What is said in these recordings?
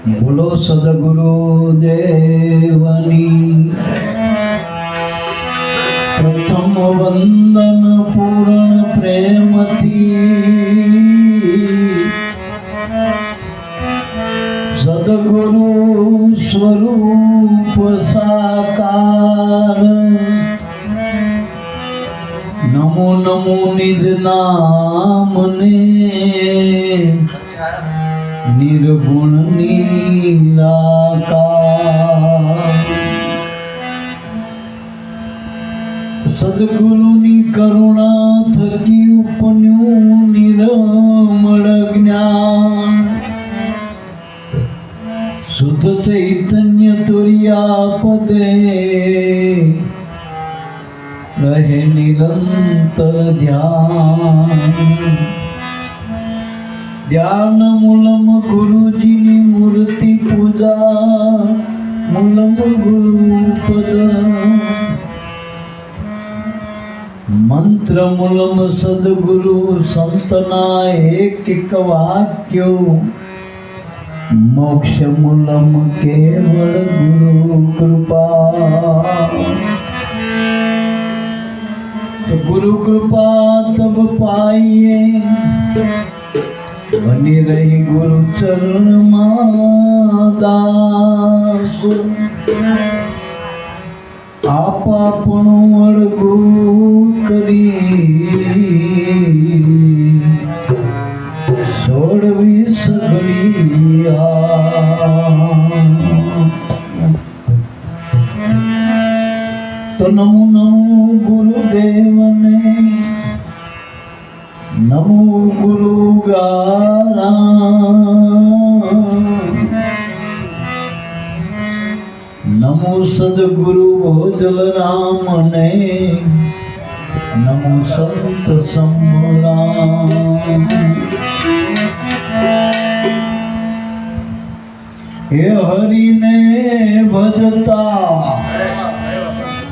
બોલો સદગુરુ દેવની પ્રથમ વંદન પૂર્ણ પ્રેમથી સદગુરુ સ્વરૂપ સાકાર નમો નમો નિજ નામને निर्गुण निराकार सद्गुरुनी करुणा थकी उपन्यु निरमळ ज्ञान शुद्ध चैतन्य तुर्या पदे रहे निरंतर ध्यान ध्यान मूलम गुरुजीनी मूर्ति पूजा मूलम गुरु पद मंत्र मूलम सदगुरु संतना एक वाक्यो मोक्ष मूलम केवल गुरु कृपा तो गुरु कृपा तब पाइए बनी रही गुरु चरण दास आप આપણું અળગું કરી છોડવી સગળી તો નમો નમો ગુરુદેવને नमो गुरु गारा नमो सदगुरु भोजल राम ने नमो संत संभराम हे हरि ने भजता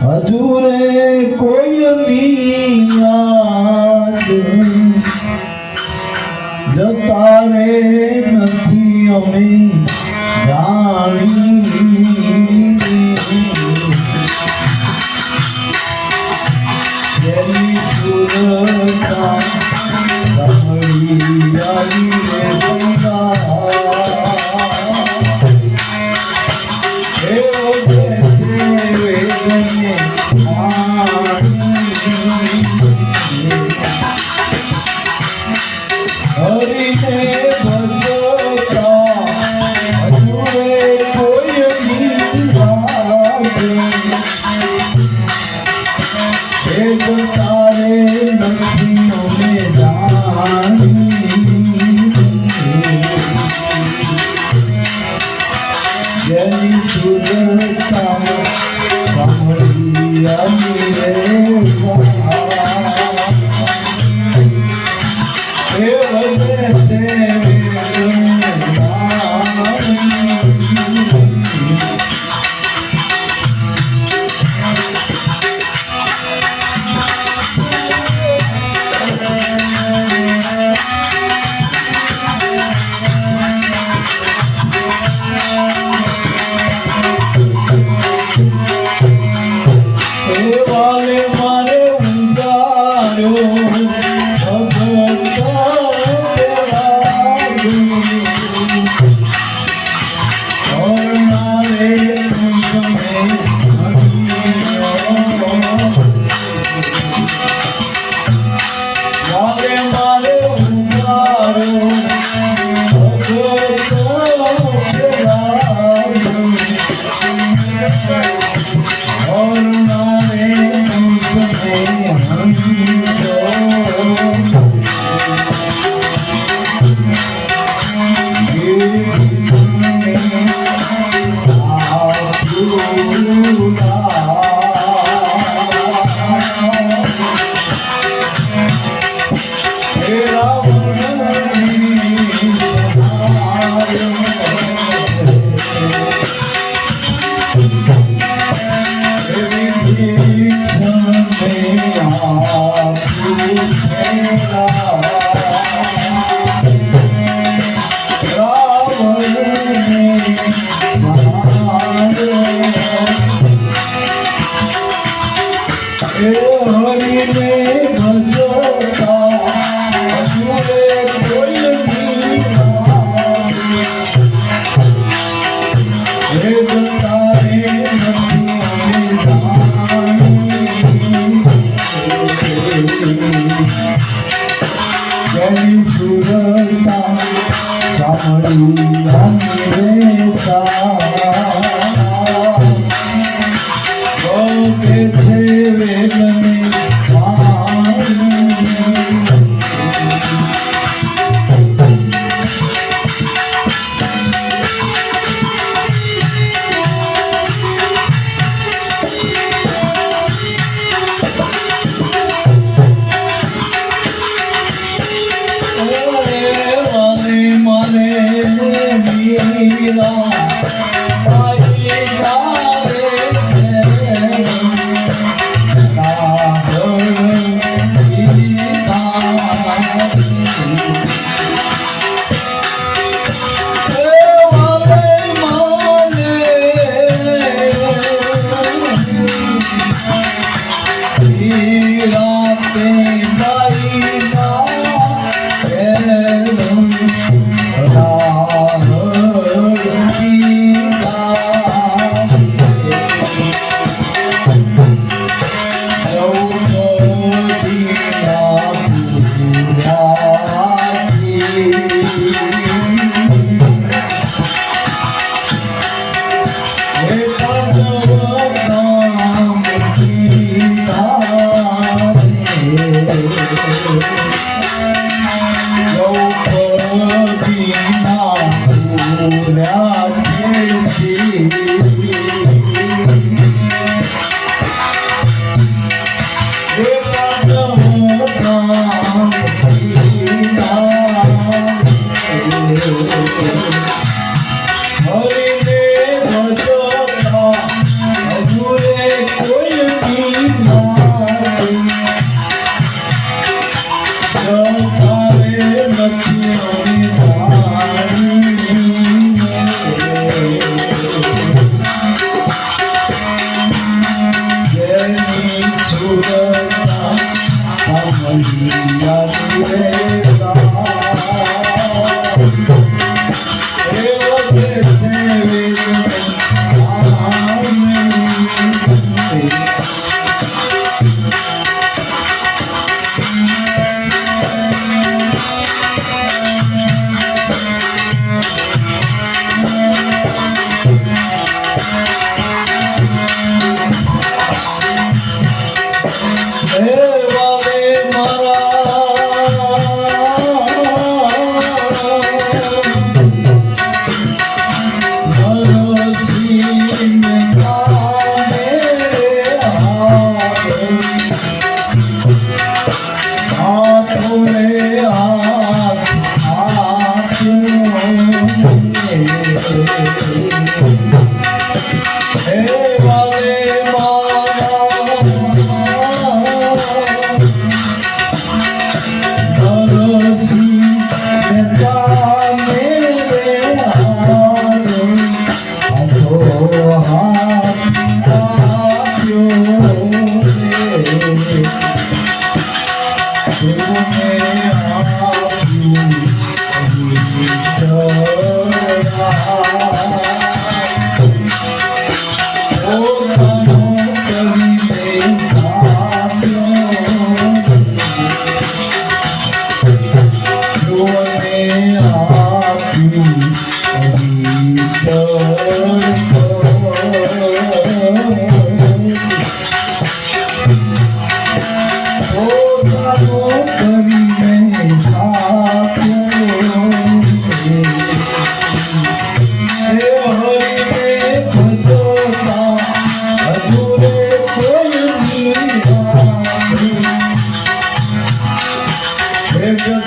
हजूरे कोई नीयाद जता रे નથી અમે જાણી જેની સુરતા કમળી આવી રે હે વેદને वाले मारे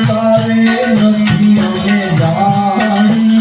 તારે નથી અમે જાણી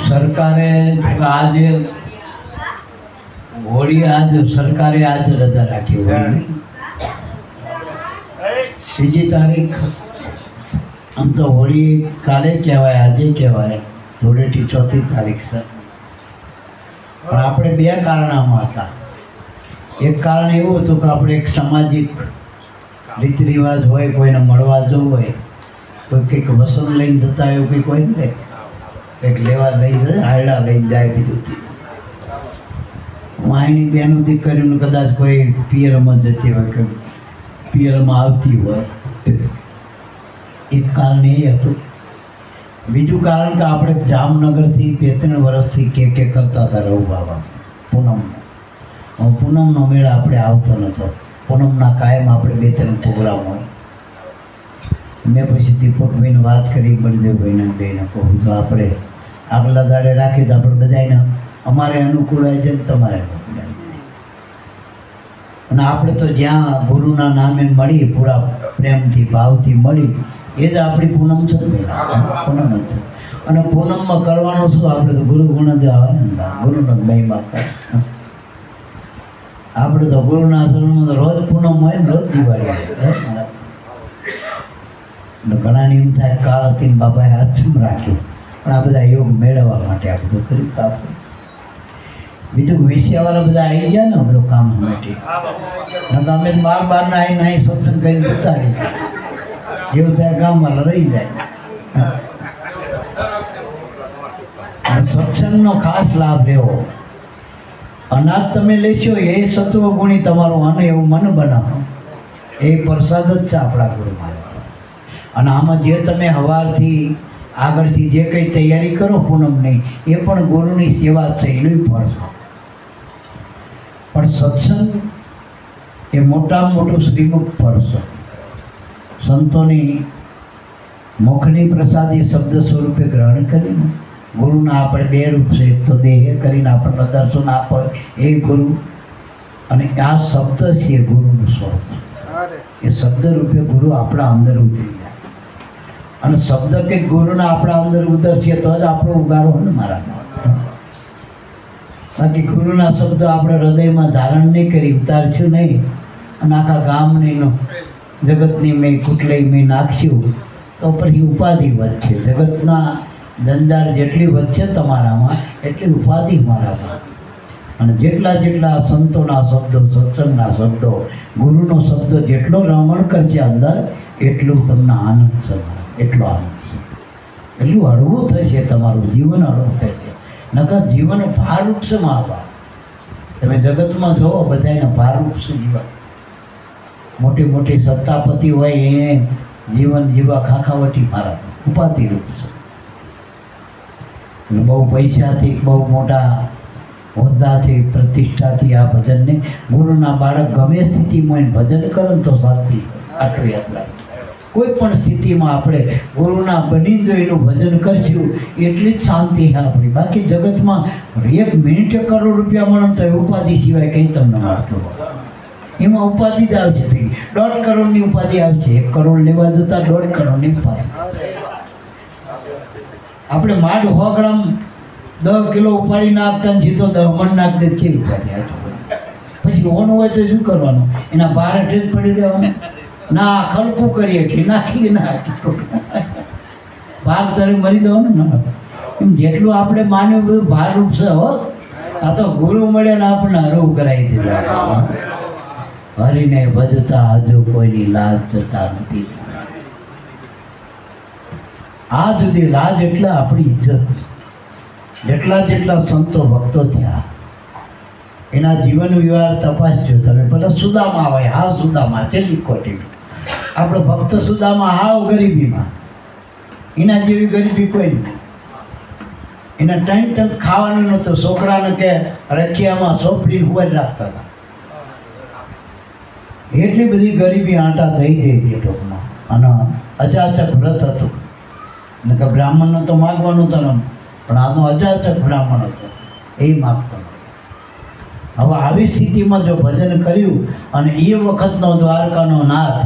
સરકારે આજે હોળી સરકારે આજ રજા રાખી હોળી બીજી તારીખ આમ તો હોળી કાલે કહેવાય આજે કહેવાય ધૂળેટી ચોથી તારીખ છે પણ આપણે બે કારણમાં હતા. એક કારણ એવું હતું કે આપણે એક સામાજિક રીત રિવાજ હોય, કોઈને મળવા જવું હોય, કોઈ કંઈક વસન લઈને જતા એવું કંઈક હોય ને એક લેવા લઈ જાય, હાયડા લઈને જાય બીજું. અહીંની બેનું દીકરીઓને કદાચ કોઈ પિયરમાં જતી હોય કે પિયરમાં આવતી હોય, એક કારણ એ હતું. બીજું કારણ કે આપણે જામનગરથી 2-3 વર્ષથી કે કરતા હતા રહું બાબા પૂનમનો. પૂનમનો મેળ આપણે આવતો નહોતો. પૂનમના કાયમ આપણે 2-3 પ્રોગ્રામ હોય. મેં પછી દીપકભાઈને વાત કરી, બળદેવભાઈને બેને કહું તો આપણે આગલા દાડે રાખી તો આપણે બધાને અમારે અનુકૂળ આવી જાય ને તમારે અનુકૂળ આવી જાય. અને આપણે તો જ્યાં ગુરુના નામે મળી, પૂરા પ્રેમથી ભાવથી મળી, એ જ આપણી પૂનમ છે. પૂનમ હતું. અને પૂનમમાં કરવાનું શું? આપણે તો ગુરુ ગુણ જ આવે ને, ગુરુનો જ મહિમા કરે. આપણે તો ગુરુના આશ્રમમાં તો રોજ પૂનમ હોય ને રોજ દિવાળી હોય. ઘણાની એમ થાય કાળ હતી ને બાબાએ હાથમ રાખ્યું, પણ આ બધા યોગ મેળવવા માટે આ બધું કર્યું. તો આપણે બીજું વિષયવાળા બધા આવી ગયા ને બધું કામ માટે, ન તો અમે બારના આવીને અહીં સત્સંગ કરીને જતા રહી, એવું થાય ગામવાળા રહી જાય. સત્સંગનો ખાસ લાભ લેવો. અનાજ તમે લેશો એ સત્વ ગુણી તમારું અન્ન એવું મન બનાવો, એ પ્રસાદ જ છે આપણા ગુરુમાં. અને આમાં જે તમે સવારથી આગળથી જે કંઈ તૈયારી કરો પૂનમની, એ પણ ગુરુની સેવા છે, એનું ફળ છે. પણ સત્સંગ એ મોટામાં મોટું શ્રીમુખ ફળ છે. સંતોની મુખની પ્રસાદી શબ્દ સ્વરૂપે ગ્રહણ કરીને ગુરુના આપણે 2 રૂપ છે. એક તો દેહ કરીને આપણને દર્શન આપે એ ગુરુ, અને આ શબ્દ છે એ ગુરુનું સ્વરૂપ. એ શબ્દ રૂપે ગુરુ આપણા અંદર ઉતરી જાય. અને શબ્દ કે ગુરુના આપણા અંદર ઉતરશે તો જ આપણો ઉગારો ને મારા. બાકી ગુરુના શબ્દો આપણે હૃદયમાં ધારણ નહીં કરી, ઉતારશું નહીં, અને આખા ગામની જગતની મેં કુટલી મેં નાખ્યું તો પછી ઉપાધિ વધશે. જગતના જંજાળ જેટલી વધશે તમારામાં એટલી ઉપાધિ મારામાં. અને જેટલા સંતોના શબ્દો, સત્સંગના શબ્દો, ગુરુનો શબ્દ જેટલો રમણ કરશે અંદર, એટલું તમને આનંદ છે. એટલો આનંદ છે, એટલું હળવું થશે, તમારું જીવન હળવું થશે. નકર જીવન ભારરૂપ છે મહાભાર. તમે જગતમાં જોવો બધાને ભારરૂપ છે જીવન. મોટી મોટી સત્તાપતિ હોય એને જીવન જીવા ખાખાવટી મારા ઉપાધિરૂપ છે. બહુ પૈસાથી, બહુ મોટા હોદ્દાથી, પ્રતિષ્ઠાથી આ ભજનને ગુરુના બાળક ગમે સ્થિતિમાં ભજન કરે ને તો શાંતિ. આટલું યાદ રાખો. કોઈ પણ સ્થિતિમાં આપણે ગુરુના બની જો એનું ભજન કરશું એટલી જ શાંતિ છે આપણી. બાકી જગતમાં 1 મિનિટે ₹1 કરોડ મળે તો એ ઉપાધિ સિવાય કંઈ તમને મળતું હોય. એમાં ઉપાધિ જ આવશે. 1.5 કરોડની ઉપાધિ આવશે. 1 કરોડ લેવા જતા 1.5 કરોડની ઉપાધિ. આપણે માંડ 100 ગ્રામ 10 કિલો ઉપાડી નાખતા સીધો 10 મણ નાખ દે છે ઉપાધિ. પછી ઓનું હોય તો શું કરવાનું? એના ભારે જ પડી રહેવાનું. ના ખડકું કરીએ કે નાખી ભાગ તરે મરી જવાનું ને. એમ જેટલું આપણે માન્યું બધું ભારરૂપ છે. હો, આ તો ગુરુ મળે ને આપણને હરવું કરાવી દીધા. હરીને ભજતા હજુ કોઈની લાજ જતા નથી. આ સુધી લાજ એટલે આપણી ઇજ્જત. જેટલા સંતો ભક્તો થયા એના જીવન વ્યવહાર તપાસજો તમે. પેલા સુદામા હોય, હા સુદામા છેલ્લી કોટી. આપણો ભક્ત સુદામા હાવ ગરીબીમાં, એના જેવી ગરીબી કોઈ નહીં. એના ટન ખાવાનું નહોતું. છોકરાને કે રખિયામાં સોપડી ઉપર રાખતા હતા. એટલી બધી ગરીબી આંટા થઈ ગઈ હતી ટોકમાં. અને અજાચક વ્રત હતું. ને કે બ્રાહ્મણનો તો માગવાનું હતું, પણ આનો અજાચક બ્રાહ્મણ હતો, એ માગતો નહોતો. હવે આવી સ્થિતિમાં જો ભજન કર્યું, અને એ વખતનો દ્વારકાનો નાથ,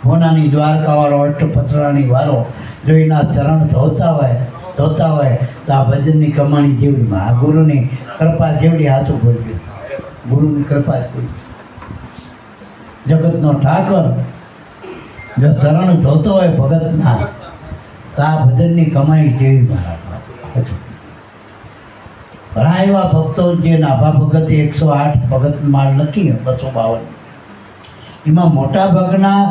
હોનાની દ્વારકાવાળો, અષ્ટપત્રાની વાળો જો એના ચરણ ધોતા હોય તો આ ભજનની કમાણી જેવડીમાં, આ ગુરુની કૃપા જેવડી હાથું ભરજો. ગુરુની કૃપા જેવડી. જગતનો ઠાકર જો ચરણ ધોતો હોય ભગતના, તો આ ભજનની કમાણી જેવી મારા. ઘણા એવા ભક્તો જે નાભા ભગતે 108 ભગત માળ લખી 252, એમાં મોટા ભાગના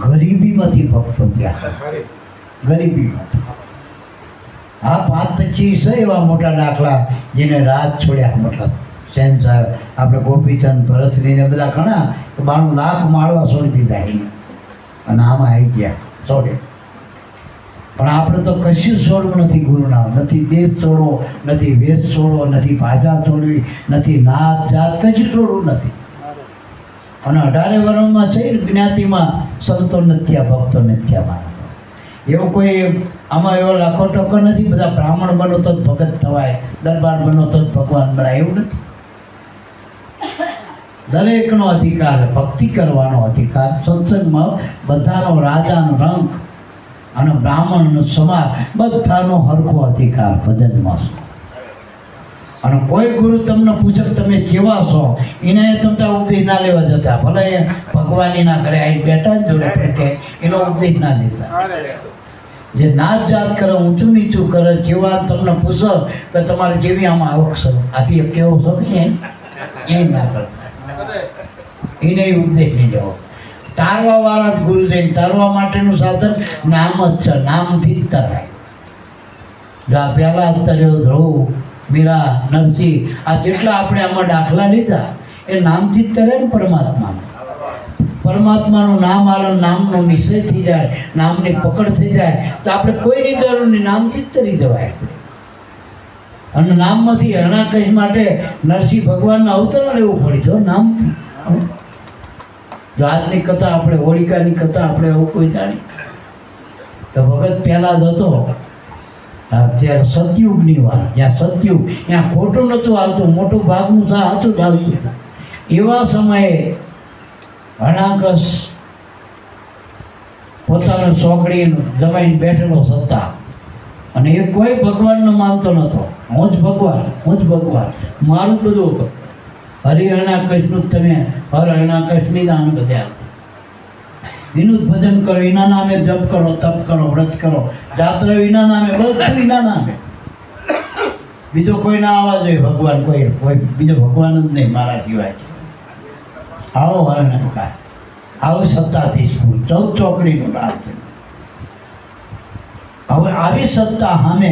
ગરીબીમાંથી ભક્તો થયા. ગરીબીમાંથી. હા 5 25 એવા મોટા દાખલા જેને રાત છોડ્યા મોટા સેન સાહેબ, આપણે ગોપીચંદ ભરતરીને બધા ઘણા 92 લાખ માળવા છોડી દીધા એને, અને આમાં આવી ગયા છોડે. પણ આપણે તો કશું છોડવું નથી ગુરુના, નથી દેશ છોડવો, નથી વેશ છોડવો, નથી ભાષા છોડવી, નથી નાત જાત, કશું છોડવું નથી. અને 18 વર્ષમાં છે જ્ઞાતિમાં સંતો નથી, ભક્તો નથી. અમારા એવો કોઈ આમાં એવો લાખો ટકો નથી. બધા બ્રાહ્મણ બનો તો જ ભગત થવાય, દરબાર બનો તો જ ભગવાન બનાય, એવું નથી. દરેકનો અધિકાર, ભક્તિ કરવાનો અધિકાર. સત્સંગમાં બધાનો રાજાનો રંગ અને બ્રાહ્મણનો સમાજ બધાનો હરખો અધિકાર ભજનમાં છે. અને કોઈ ગુરુ તમને પૂછે તમે કેવા છો, એને તમે ઉપદેશ ના લેવા જતા. ભલે એ ભગવાનીના ઘરે આવી બેઠા જ જોડે પણ કે એનો ઉપદેશ ના લેતા. જે નાત જાત કરે, ઊંચું નીચું કરે, જેવા તમને પૂછો કે તમારે જેવી આમાં આવક છે, આથી કેવો છો કે એ ના કરતા, એને ઉપદેશ નહીં લેવો. તારવા વાળા જ ગુરુ છે. તારવા માટેનું સાધન નામ જ છે, નામથી જ તરાય. જો આ પહેલા જ તર્યો ધ્રુવ, મીરા, નરસિંહ, આ જેટલા આપણે આમાં દાખલા લીધા એ નામથી જ તરે ને પરમાત્માને. પરમાત્માનું નામ આલો, નામનો નિશ્ચય થઈ જાય, નામની પકડ થઈ જાય તો આપણે કોઈની જરૂર નહીં, નામથી જ તરી જવાય. અને નામમાંથી હરણાકશ માટે નરસિંહ ભગવાનનું અવતરણ લેવું પડી જો નામથી. જો આજની કથા આપણે, હોળિકાની કથા આપણે એવું કોઈ જાણી તો ભગત પહેલાં જ હતો. જ્યારે સતયુગની વાત, જ્યાં સતયુગ, ત્યાં ખોટું નહોતું હાલતું, મોટું ભાગનું સાચું ચાલતું હતું. એવા સમયે હરણાકશ પોતાનો સોકડી જમાઈને બેઠેલો સત્તા, અને એ કોઈ ભગવાનનો માનતો નહોતો. હું જ ભગવાન, હું જ ભગવાન, મારું બધું. હરિહરણાકશનું જ તમે હરહરણાકશની દાન બધે આવતી. એનું જ ભજન કરો, એના નામે જપ કરો, તપ કરો, વ્રત કરો, જાત્રા એના નામે, બધું એના નામે. બીજો કોઈ ના આવવા જોઈએ ભગવાન, કોઈ બીજો ભગવાન જ નહીં મારા સિવાય. આવો હરણકાર, આવો સત્તાથી સ્કૂલ 14 ચોકડીનું રાજ. હવે આવી સત્તા સામે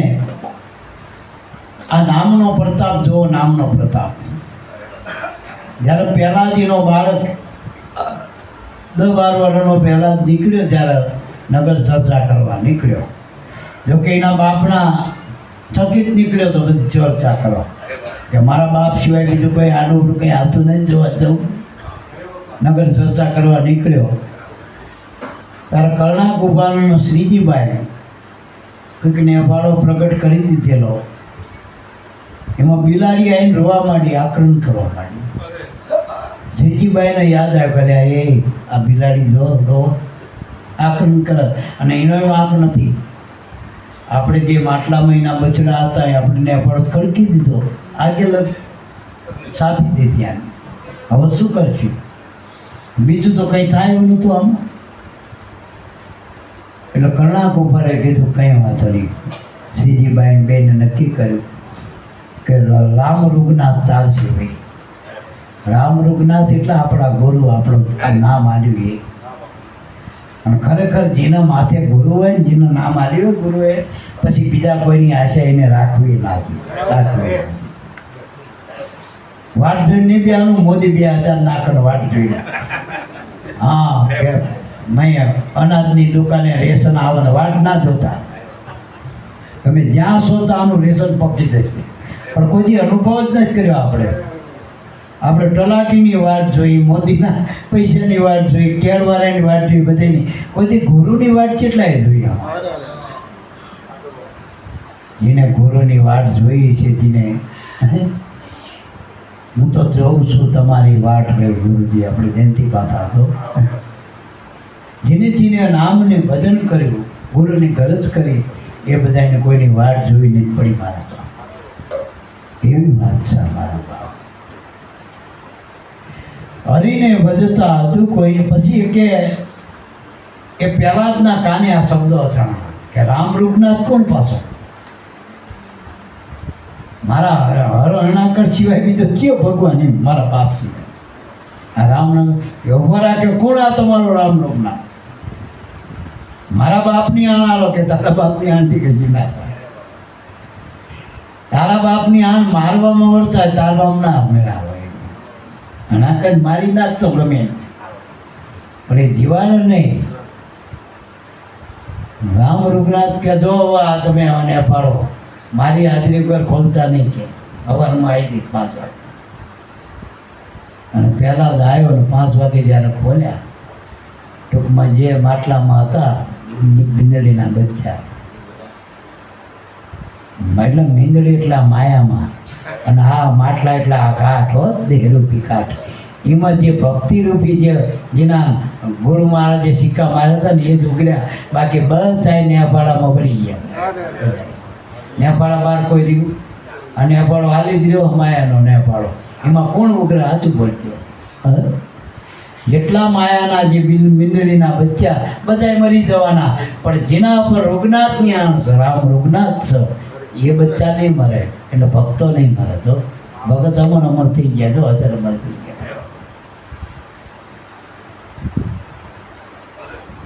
આ નામનો પ્રતાપ જુઓ, નામનો પ્રતાપ. જ્યારે પહેલાદીનો બાળક 10-12 વર્ષનો પહેલા નીકળ્યો, જ્યારે નગર ચર્ચા કરવા નીકળ્યો, જો કે એના બાપના થકી જ નીકળ્યો તો બધી ચર્ચા કરવા કે મારા બાપ સિવાય બીજું કોઈ આડું કંઈ આવતું નહીં, જોવા જવું. નગર ચર્ચા કરવા નીકળ્યો ત્યારે કર્ણા ગોપાલનો શ્રીજીબાઈ કંઈક નેફાળો પ્રગટ કરી દીધેલો. એમાં બિલાડી આવીને રોવા માંડી, આક્રમણ કરવા માંડી. શ્રીજીબાઈને યાદ આવ્યું કે એ આ બિલાડી જો રો આક્રમણ કરે, અને એનો વાંક નથી. આપણે જે માટલા મહિના બચડા હતા એ આપણે નેફાળો ખડકી દીધો, આગળ સાપી દીધી. આને હવે શું કરશું? બીજું તો કંઈ થાય એવું નહોતું આમાં. એટલે કર્ણા ગોપાલે કીધું કંઈ વાંધો નહીં. શ્રીજીબાઈ બેને નક્કી કર્યું કે રામ રૂગનાથ તારશે ભાઈ. રામ રૂગનાથ એટલે આપણા ગુરુ, આપણું આ નામ આલ્યું એ. અને ખરેખર જેના માથે ગુરુ હોય ને, જેનું નામ આલ્યું હોય ગુરુએ, પછી બીજા કોઈની આશા એને રાખવી ના રાખવી. વાટ જોઈને નહીં બેવાનું, મોદી 2000 નાખણ વાટ જોઈને. હા, કે મેં અનાજની દુકાને રેશન આવવાને વાટ ના જોતા. તમે જ્યાં છો તો આનું રેશન પકી જશે. પણ કોઈ અનુભવ જ નથી કર્યો આપણે. આપણે તલાટીની વાત જોઈ, મોદીના પૈસાની વાત જોઈ, કેળવાળાની વાત જોઈ, બધાની. કોઈ ગુરુની વાત કેટલાય જોઈ. જેને ગુરુની વાત જોઈ છે, જેને હું તો જોઉં છું તમારી વાટ રે ગુરુજી, આપણે જયંતિ બાપા તો જેને જેને નામને ભજન કર્યું, ગુરુની ગરજ કરી, એ બધાને કોઈની વાટ જોઈને જ પડી મારા બાપ. એવી વાત છે મારા બાપ. હરિને ભજતા હજુ કોઈ, પછી કે એ પહેલા જ ના કાને આ શબ્દો હતા કે રામ રૂગનાથ કોણ પાછો? મારા હરણાકર સિવાય બીજો કયો ભગવાન એમ મારા બાપ સિવાય? આ રામનો ઉભો રાખે કોણ આ તમારો રામ રૂગનાથ? મારા બાપની આણ આલો કે તારા બાપની આણથી કે ના થાય. તારા બાપની આણ મારવામાં વળતા હોય તારા બાપ ના મેળા હોય અને આ કંઈ મારી નાખતો ગમે એને. પણ એ જીવાનું નહીં. રામ રઘુનાથ કે જો આ તમે મને પાડો મારી હાજરી પર ખોલતા નહીં કે સવારમાં આવી હતી 5 વાગે અને પહેલાં જ આવ્યો ને 5 વાગે જ્યારે ખોલ્યા ટૂંકમાં જે માટલામાં હતા મીંદડીના બચ્ચા એટલે મીંદડી એટલા માયામાં અને આ માટલા એટલા આ કાઠ હો દેહરૂપી કાઠ એમાં જે ભક્તિરૂપી જેના ગુરુ મહારાજે સિક્કા માર્યા હતા ને એ જ ઉગર્યા. બાકી બધા નેપાળામાં ભરી ગયા. નેપાળા બહાર કોઈ રહ્યું અને નેપાળો હાલી જ રહ્યો માયાનો નેપાળો. એમાં કોણ ઉગરે સાચું બોલતો? જેટલા માયાના જે મીંદડીના બચ્ચા બધા મરી જવાના, પણ જેના પર રઘુનાથની આણ છે, રામ રઘુનાથ છે, એ બચ્ચા નહીં મરે એટલે ભક્તો નહીં મરે. તો ભગત અમર થઈ ગયા. જો અત્યારે અમર થઈ ગયા.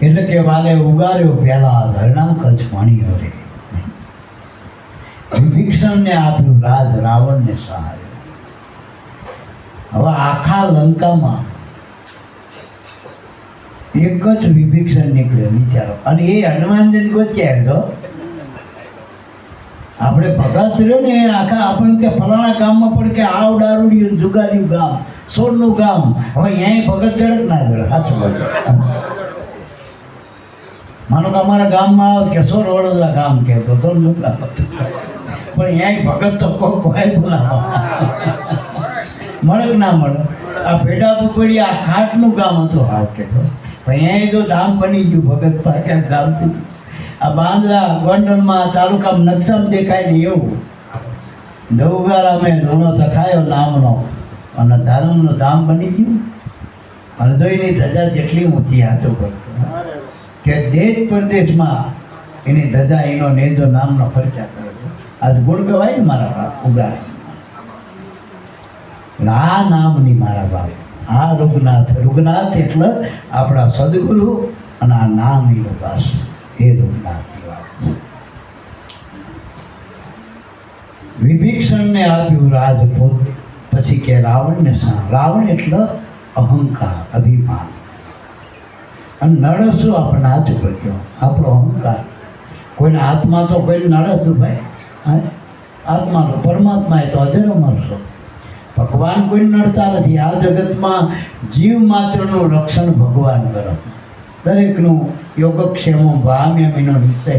એટલે કે વાલે ઉગાર્યો પહેલા ધરણા કચ્છ વાણીઓ રે. વિભીષણને આપ્યું રાજ, રાવણને સહાય. હવે આખા લંકામાં એક જ વિભીષણ નીકળ્યો, વિચારો. અને એ હનુમાનજીને ગોચ્યા છો. આપણે ભગત રહ્યો ને આખા આપણને કે ફલાણા ગામમાં પણ કે આવ દારૂડિયું જુગાર્યું ગામ, સોરનું ગામ. હવે અહીંયા ભગત ચડક ના ચડે. સાચું બોલો. માનો કે અમારા ગામમાં આવે કે સોર વડોદરા ગામ કહેતો સોરનું ગામ, પણ અહીંયા ભગત તો કોઈ બોલાવો મળે કે ના મળે. આ ભેડા પડી આ ખાટનું ગામ હતું. હાવ કહેતો અહીંયા તો ધામ બની ગયું ભગત પાક્યા ગામથી. આ બાંદ્રા ગોંડલમાં તાલુકામાં નકશામાં દેખાય ને એવું દઉગારામાં ધૂણો થખાયો નામનો અને ધર્મનું ધામ બની ગયું. અને તો એની ધજા જેટલી ઊંચી હાથો કરતો કે દેશ પરદેશમાં એની ધજા એનો નેજો નામનો પ્રચાર કરે છે. આજ ગુણ કહેવાય ને મારા બાપ ઉગારે. આ નામની મારા બાપ આ રઘુનાથ. રઘુનાથ એટલે આપણા સદગુરુ અને આ નામ એનો બસ એ રઘુનાથની વાત છે. વિભીષણને આપ્યું રાજપૂત. પછી કે રાવણને રાવણ એટલે અહંકાર, અભિમાન. અને નડે શું આપણને હાથ ઉપર ગયો આપણો અહંકાર. કોઈને આત્મા તો કોઈને નડે તું ભાઈ. આત્મા તો પરમાત્મા એ તો અજર અમર છો. ભગવાન કોઈ નડતા નથી. આ જગતમાં જીવ માત્રનું રક્ષણ ભગવાન કરે. દરેકનું યોગક્ષેમ ભામ્યમીનો નિશ્ચય.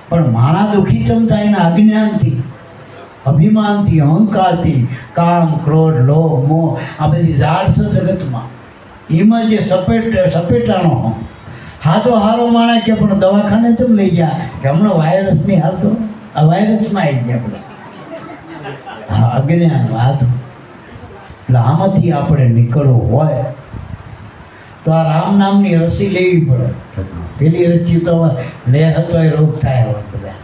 પણ માણા દુઃખી ચમતા એના અજ્ઞાનથી, અભિમાનથી, અહંકારથી, કામ, ક્રોધ, લોભ, મોહ આ બધી ઝાડ છે જગતમાં. એમાં જે સપેટાનો હાથો હારો માણે કે પણ દવાખાને તેમ લઈ ગયા કે હમણાં વાયરસ નહીં હાલતો, આ વાયરસમાં આવી ગયા બધા. હા, અજ્ઞાન વાત. એટલે આમાંથી આપણે નીકળવું હોય તો આ રામ નામની રસી લેવી પડે. પેલી રસી તો લે હતો એ રોગ થાય હવે બધા.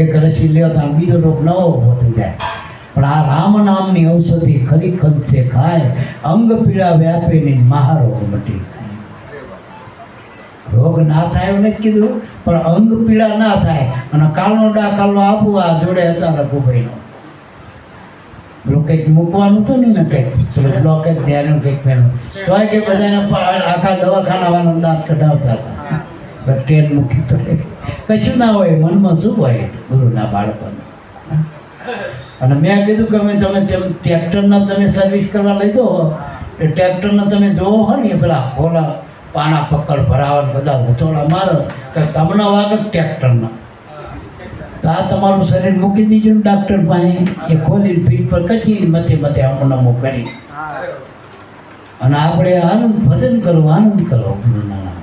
એક રસી લે તો બીજો રોગ નવો ઊભો થઈ જાય. પણ આ રામ નામની ઔષધિ ખરી ખંચે ખાય, અંગ પીડા વ્યાપે નહીં મહારોગ મટી જાય. રોગ ના થાય એવું નથી કીધું, પણ અંગ પીડા ના થાય. અને કાલનો ડાકાલો આપવું આ જોડે હતા રઘુભાઈનો. કંઈક મૂકવાનું હતું ને કંઈક બ્લોકેજ ધ્યાન કંઈક પહેલું તો કે બધાને આખા દવાખાનાવાનો દાંત કઢાવતા હતા. ટ્રેન મૂકી તો કશું ના હોય, મનમાં શું હોય ગુરુના બાળકોને. અને મેં કીધું કે તમે ટ્રેક્ટરના તમે સર્વિસ કરવા લઈ દો, એ ટ્રેક્ટરના તમે જોવો હો ને પેલા ખોલા પાણા પકડ ભરાવા બધા વચોડા મારો તો તમને વાગે ટ્રેક્ટરના. તો આ તમારું શરીર મૂકી દીજો ને ડાક્ટર પાસે. એ ખોલી પીઠ પર કચી મથે અમનમો કરી અને આપણે આનંદ ભજન કરો, આનંદ કરો ગુરુના નામ.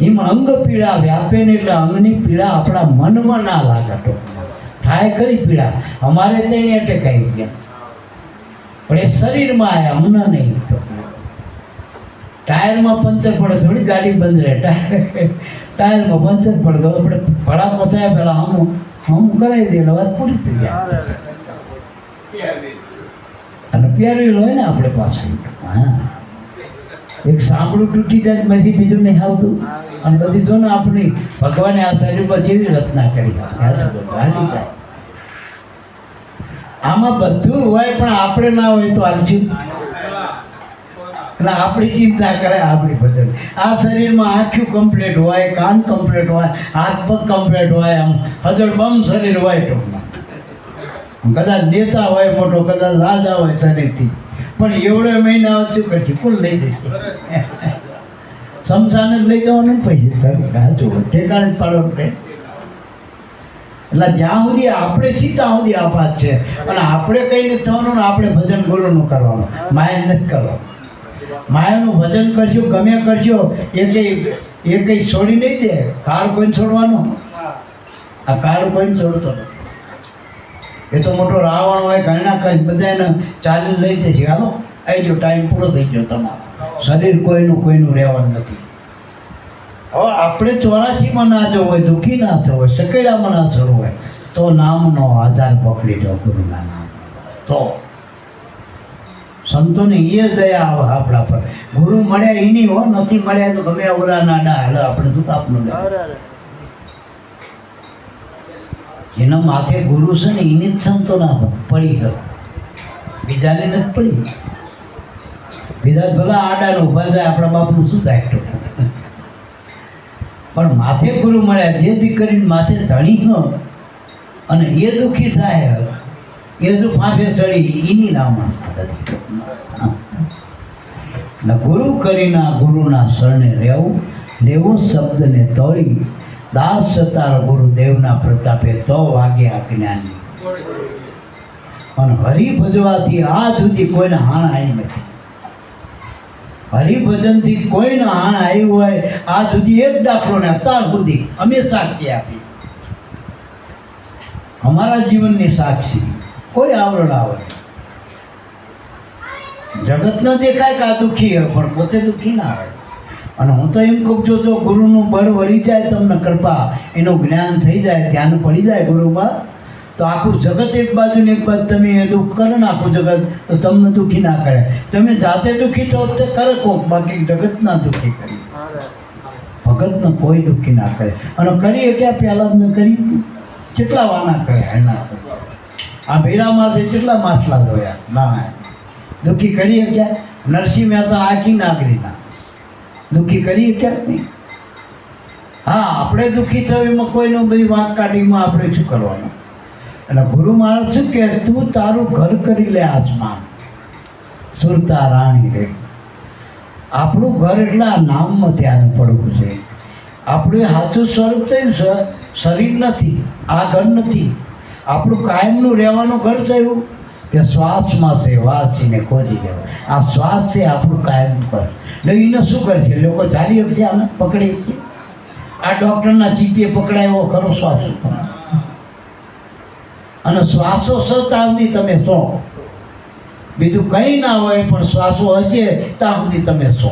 એમાં અંગ પીડા વ્યાપે ને એટલે અંગની પીડા આપણા મનમાં ના લાગે. ટોકમાં થાય ખરી પીડા. અમારે તેને અટેક આવી ગયા પણ એ શરીરમાં આવ્યા, મને નહીં. ટોકમાં ટાયરમાં પંચર પડે, થોડી ગાડી બંધ રહે. ટાયરમાં પંચર પડે તો આપણે ભડાકો થયા પહેલાં હમ કરાવી દે એટલે વાત પૂરી થઈ જાય. અને પહેરેલું હોય ને આપણે પાછું. હા, એક સાંભળું તૂટી જાય પછી બીજું નહીં આવતું. અને બધી જો ને આપણી ભગવાને આ શરીરમાં જેવી રચના કરી હાલી જાય. આમાં બધું હોય પણ આપણે ના હોય તો હાલશે એટલે આપણી ચિંતા કરે આપણી ભજન. આ શરીરમાં આંખ્યું કમ્પ્લીટ હોય, કાન કમ્પ્લીટ હોય, હાથ પગ કમ્પ્લીટ હોય, આમ હજળબમ શરીર હોય ટૂંકમાં. કદાચ નેતા હોય મોટો, કદાચ રાજા હોય શરીરથી, પણ એવડે મહિના શું કરશે? કોણ લઈ જશે? શમશાને જ લઈ જવાનું પૈસે સાચું ઠેકાણે જ પાડો પડે. એટલે જ્યાં સુધી આપણે સીતા સુધી આપાત છે અને આપણે કંઈ નથી થવાનું ને આપણે ભજન ગુરુનું કરવાનું, માયા નથી કરવાનું. માયાનું ભજન કરશું ગમે કરશો એ કંઈ છોડી નહીં દે. કાળ કોઈને છોડવાનું? આ કાળ કોઈને છોડતો નથી. એ તો મોટો રાવણ હોય, ઘણા કંઈ બધાને ચાલી લઈ જશે. હાલો આવી જો ટાઈમ પૂરો થઈ ગયો તમારો. શરીર કોઈનું રહેવાનું નથી. હવે આપણે 84માં ના જવું હોય, દુઃખી ના થવું હોય, સકેલામાં ના ચડવું હોય તો નામનો આધાર પકડી લો, ગુરુના નામ. તો સંતોની એ દયા આવે આપણા પર. ગુરુ મળ્યા એની હો, નથી મળ્યા તો ગમે અવરા નાડા હાલે આપણે શું આપનું લે. એના માથે ગુરુ છે ને એની જ સંતો ના પડી ગયો, બીજાને નથી પડી. બીજા ભલા આડાને ઊભા જાય, આપણા બાપનું શું થાય? પણ માથે ગુરુ મળ્યા, જે દીકરીને માથે ધણી ગયો અને એ દુઃખી થાય, એ જો ફાંફે ચડી એની રામણ ને ગુરુ કરીને ગુરુના શરણે રહેવું, લેવું શબ્દને તોડી, દાસ સતાર ગુરુદેવના પ્રતાપે તો વાગે આ જ્ઞાની. અને હરિ ભજવાથી આ સુધી કોઈને હાણ આવી નથી. હરિભજનથી કોઈને હાણ આવ્યું હોય આ સુધી એક દાખલો ને અત્યાર સુધી અમે સાક્ષી આપી, અમારા જીવનની સાક્ષી. કોઈ આવરણ આવે જગત ન દેખાય કે આ દુઃખી હોય પણ પોતે દુઃખી ના હોય. અને હું તો એમ કહું છું, તો ગુરુનું બળ વળી જાય, તમને કૃપા, એનું જ્ઞાન થઈ જાય, ધ્યાન પડી જાય ગુરુમાં, તો આખું જગત એક બાજુ ને એક બાજુ તમે દુઃખ કરો ને આખું જગત, તો તમને દુઃખી ના કરે. તમે જાતે દુઃખી તો તે કરે કોક, બાકી જગત ના દુઃખી કરી. ભગતને કોઈ દુઃખી ના કરે. અને કરીએ ક્યાં પહેલાં જ ન કરી, કેટલા વાના કરે એના. આ ભેરામાંથી કેટલા માછલા ધોયા ના, દુઃખી કરીએ ક્યાં? નરસિંહ મહેતા આખી નાગરીના દુઃખી કરીએ ક્યાં નહીં. હા, આપણે દુઃખી થયું એમાં કોઈનું બધી વાંક કાઢીમાં આપણે શું કરવાનું? એટલે ગુરુ મહારાજ શું કહે, તું તારું ઘર કરી લે આસમાન, સુરતા રાણી રે. આપણું ઘર એટલે આ નામમાં ધ્યાન પડવું છે. આપણું સાચું સ્વરૂપ થયું શરીર નથી, આ ઘર નથી. આપણું કાયમનું રહેવાનું ઘર થયું કે શ્વાસમાં છે વાસીને ખોજી લેવા. આ શ્વાસ છે આપણું કાયમ પર. એટલે એને શું કરશે? લોકો ચાલી શકશે, આને પકડી શકશે? આ ડૉક્ટરના ચીપીએ પકડાયો ખરો શ્વાસ તમે, અને શ્વાસો સતા સુધી તમે સો, બીજું કંઈ ના હોય પણ શ્વાસો હશે ત્યાં સુધી તમે સો.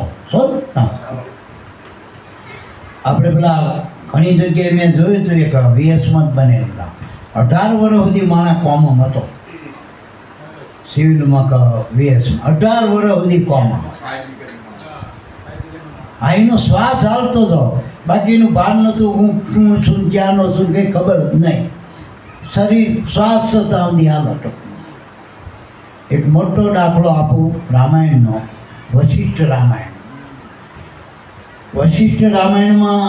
આપણે પેલા ઘણી જગ્યાએ મેં જોયું હતું, એક વીએસમાં જ બનેલા 18 વર્ષ સુધી માણસ કોમમ હતો સિવિલમાં, વીએસમાં 18 વર્ષ સુધી કોમમ. હા, એનો શ્વાસ હાલતો હતો, બાકી એનું ભાન નહોતું. હું છું ક્યાંનો છું કંઈ ખબર જ નહીં. શરીર શ્વાસ થતા સુધી હાલતો. એક મોટો દાખલો આપું રામાયણનો, વશિષ્ઠ રામાયણ. વશિષ્ઠ રામાયણમાં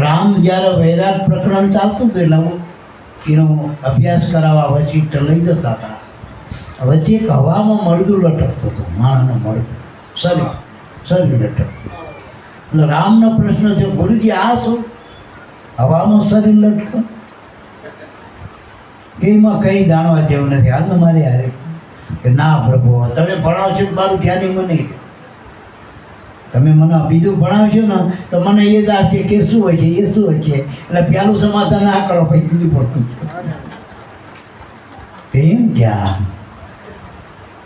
રામ જ્યારે વૈરાગ પ્રકરણ ચાલતું હતું એટલે એનો અભ્યાસ કરાવવા વશિષ્ઠ લઈ જતા હતા. વચ્ચે એક હવામાં મળદું લટકતું હતું, માણસનું મળદું, શરીર લટકતું. એટલે રામનો પ્રશ્ન થયો, ગુરુજી આ શું હવામાં શરીર લટકતું? એમાં કંઈ જાણવા જેવું નથી, હાલ મારે હારે કે ના પ્રભુ, તમે ભણાવશો મારું ધ્યાન એમાં નહીં. તમે મને બીજું ભણાવશો ને તો મને એ જ છે કે શું હોય છે, એ શું હોય છે. એટલે પહેલું સમાધાન ના કરો, પછી બીજું પડતું એમ ક્યાં.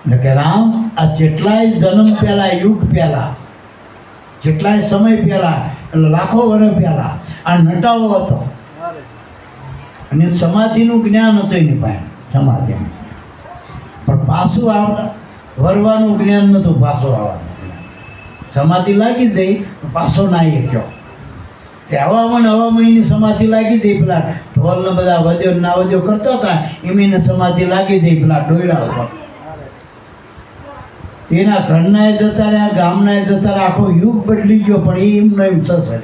એટલે કે રામ આ જેટલાય જન્મ પહેલાં, યુગ પહેલાં, જેટલાય સમય પહેલાં, એટલે લાખો વર્ષ પહેલાં આ નટાવો હતો. અને સમાધિનું જ્ઞાન હતું એની પાસે, સમાધિનું. પણ પાછું વરવાનું જ્ઞાન નહોતું, પાછું આવવાનું. સમાધિ લાગી જઈ પાછો ના એ કહો. તે હવામાં એની સમાધિ લાગી જઈ. પેલા ઢોલને બધા વધ્યો ના વધ્યો કરતા હતા એમને સમાધિ લાગી જઈ પેલા ડોયડા ઉપર. તેના ઘરનાએ જતા રહ્યા, ગામનાએ જતા રહ્યા, આખો યુગ બદલી ગયો, પણ એ એમનો એમ થશે.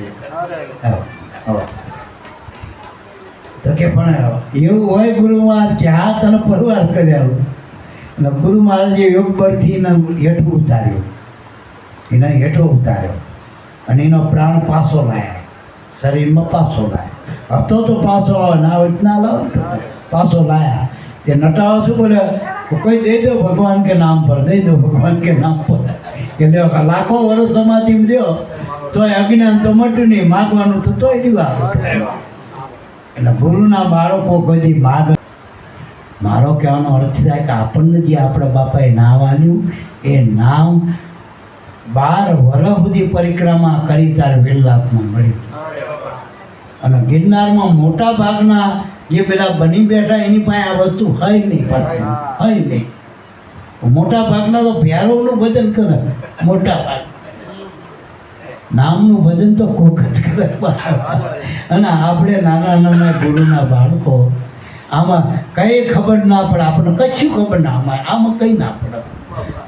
તો કે પણ એવું હોય ગુરુ મહારાજ કે હા તને પરવાર કર્યા અને ગુરુ મહારાજે યોગ બળથી એને હેઠું ઉતાર્યો, એને હેઠો ઉતાર્યો અને એનો પ્રાણ પાછો લાયા, શરીરમાં પાછો લાયા. હતો તો પાછો આવે ના હોય ના લાવો, પાછો લાયા. તે નટાવા શું બોલે, કોઈ દઈ દો ભગવાન કે નામ પર, દઈ દો ભગવાન કે નામ પર. એટલે લાખો વર્ષ સમાધિ લ્યો તોય અજ્ઞાન તો મટ્યું નહીં, માગવાનું તો તોય દીવા. એટલે ગુરુના બાળકો કોઈ માગ. મારો કહેવાનો અર્થ થાય કે આપણને જે આપણા બાપાએ નામ આલ્યું એ નામ 12 વર્ષ સુધી પરિક્રમા કરી ત્યારે વેલનાથમાં મળ્યું. અને ગિરનારમાં મોટા ભાગના જે પેલા બની બેઠા એની પાસે આ વસ્તુ હોય નહીં, પાછી હોય નહીં. મોટા ભાગના તો ભૈરવનું ભજન કરે, મોટા ભાગ નામનું ભજન તો કોક જ કરે. અને આપણે નાના નાના ગુરુના બાળકો આમાં કંઈ ખબર ના પડે, આપણને કશું ખબર ના આવે, આમાં કંઈ ના પડે,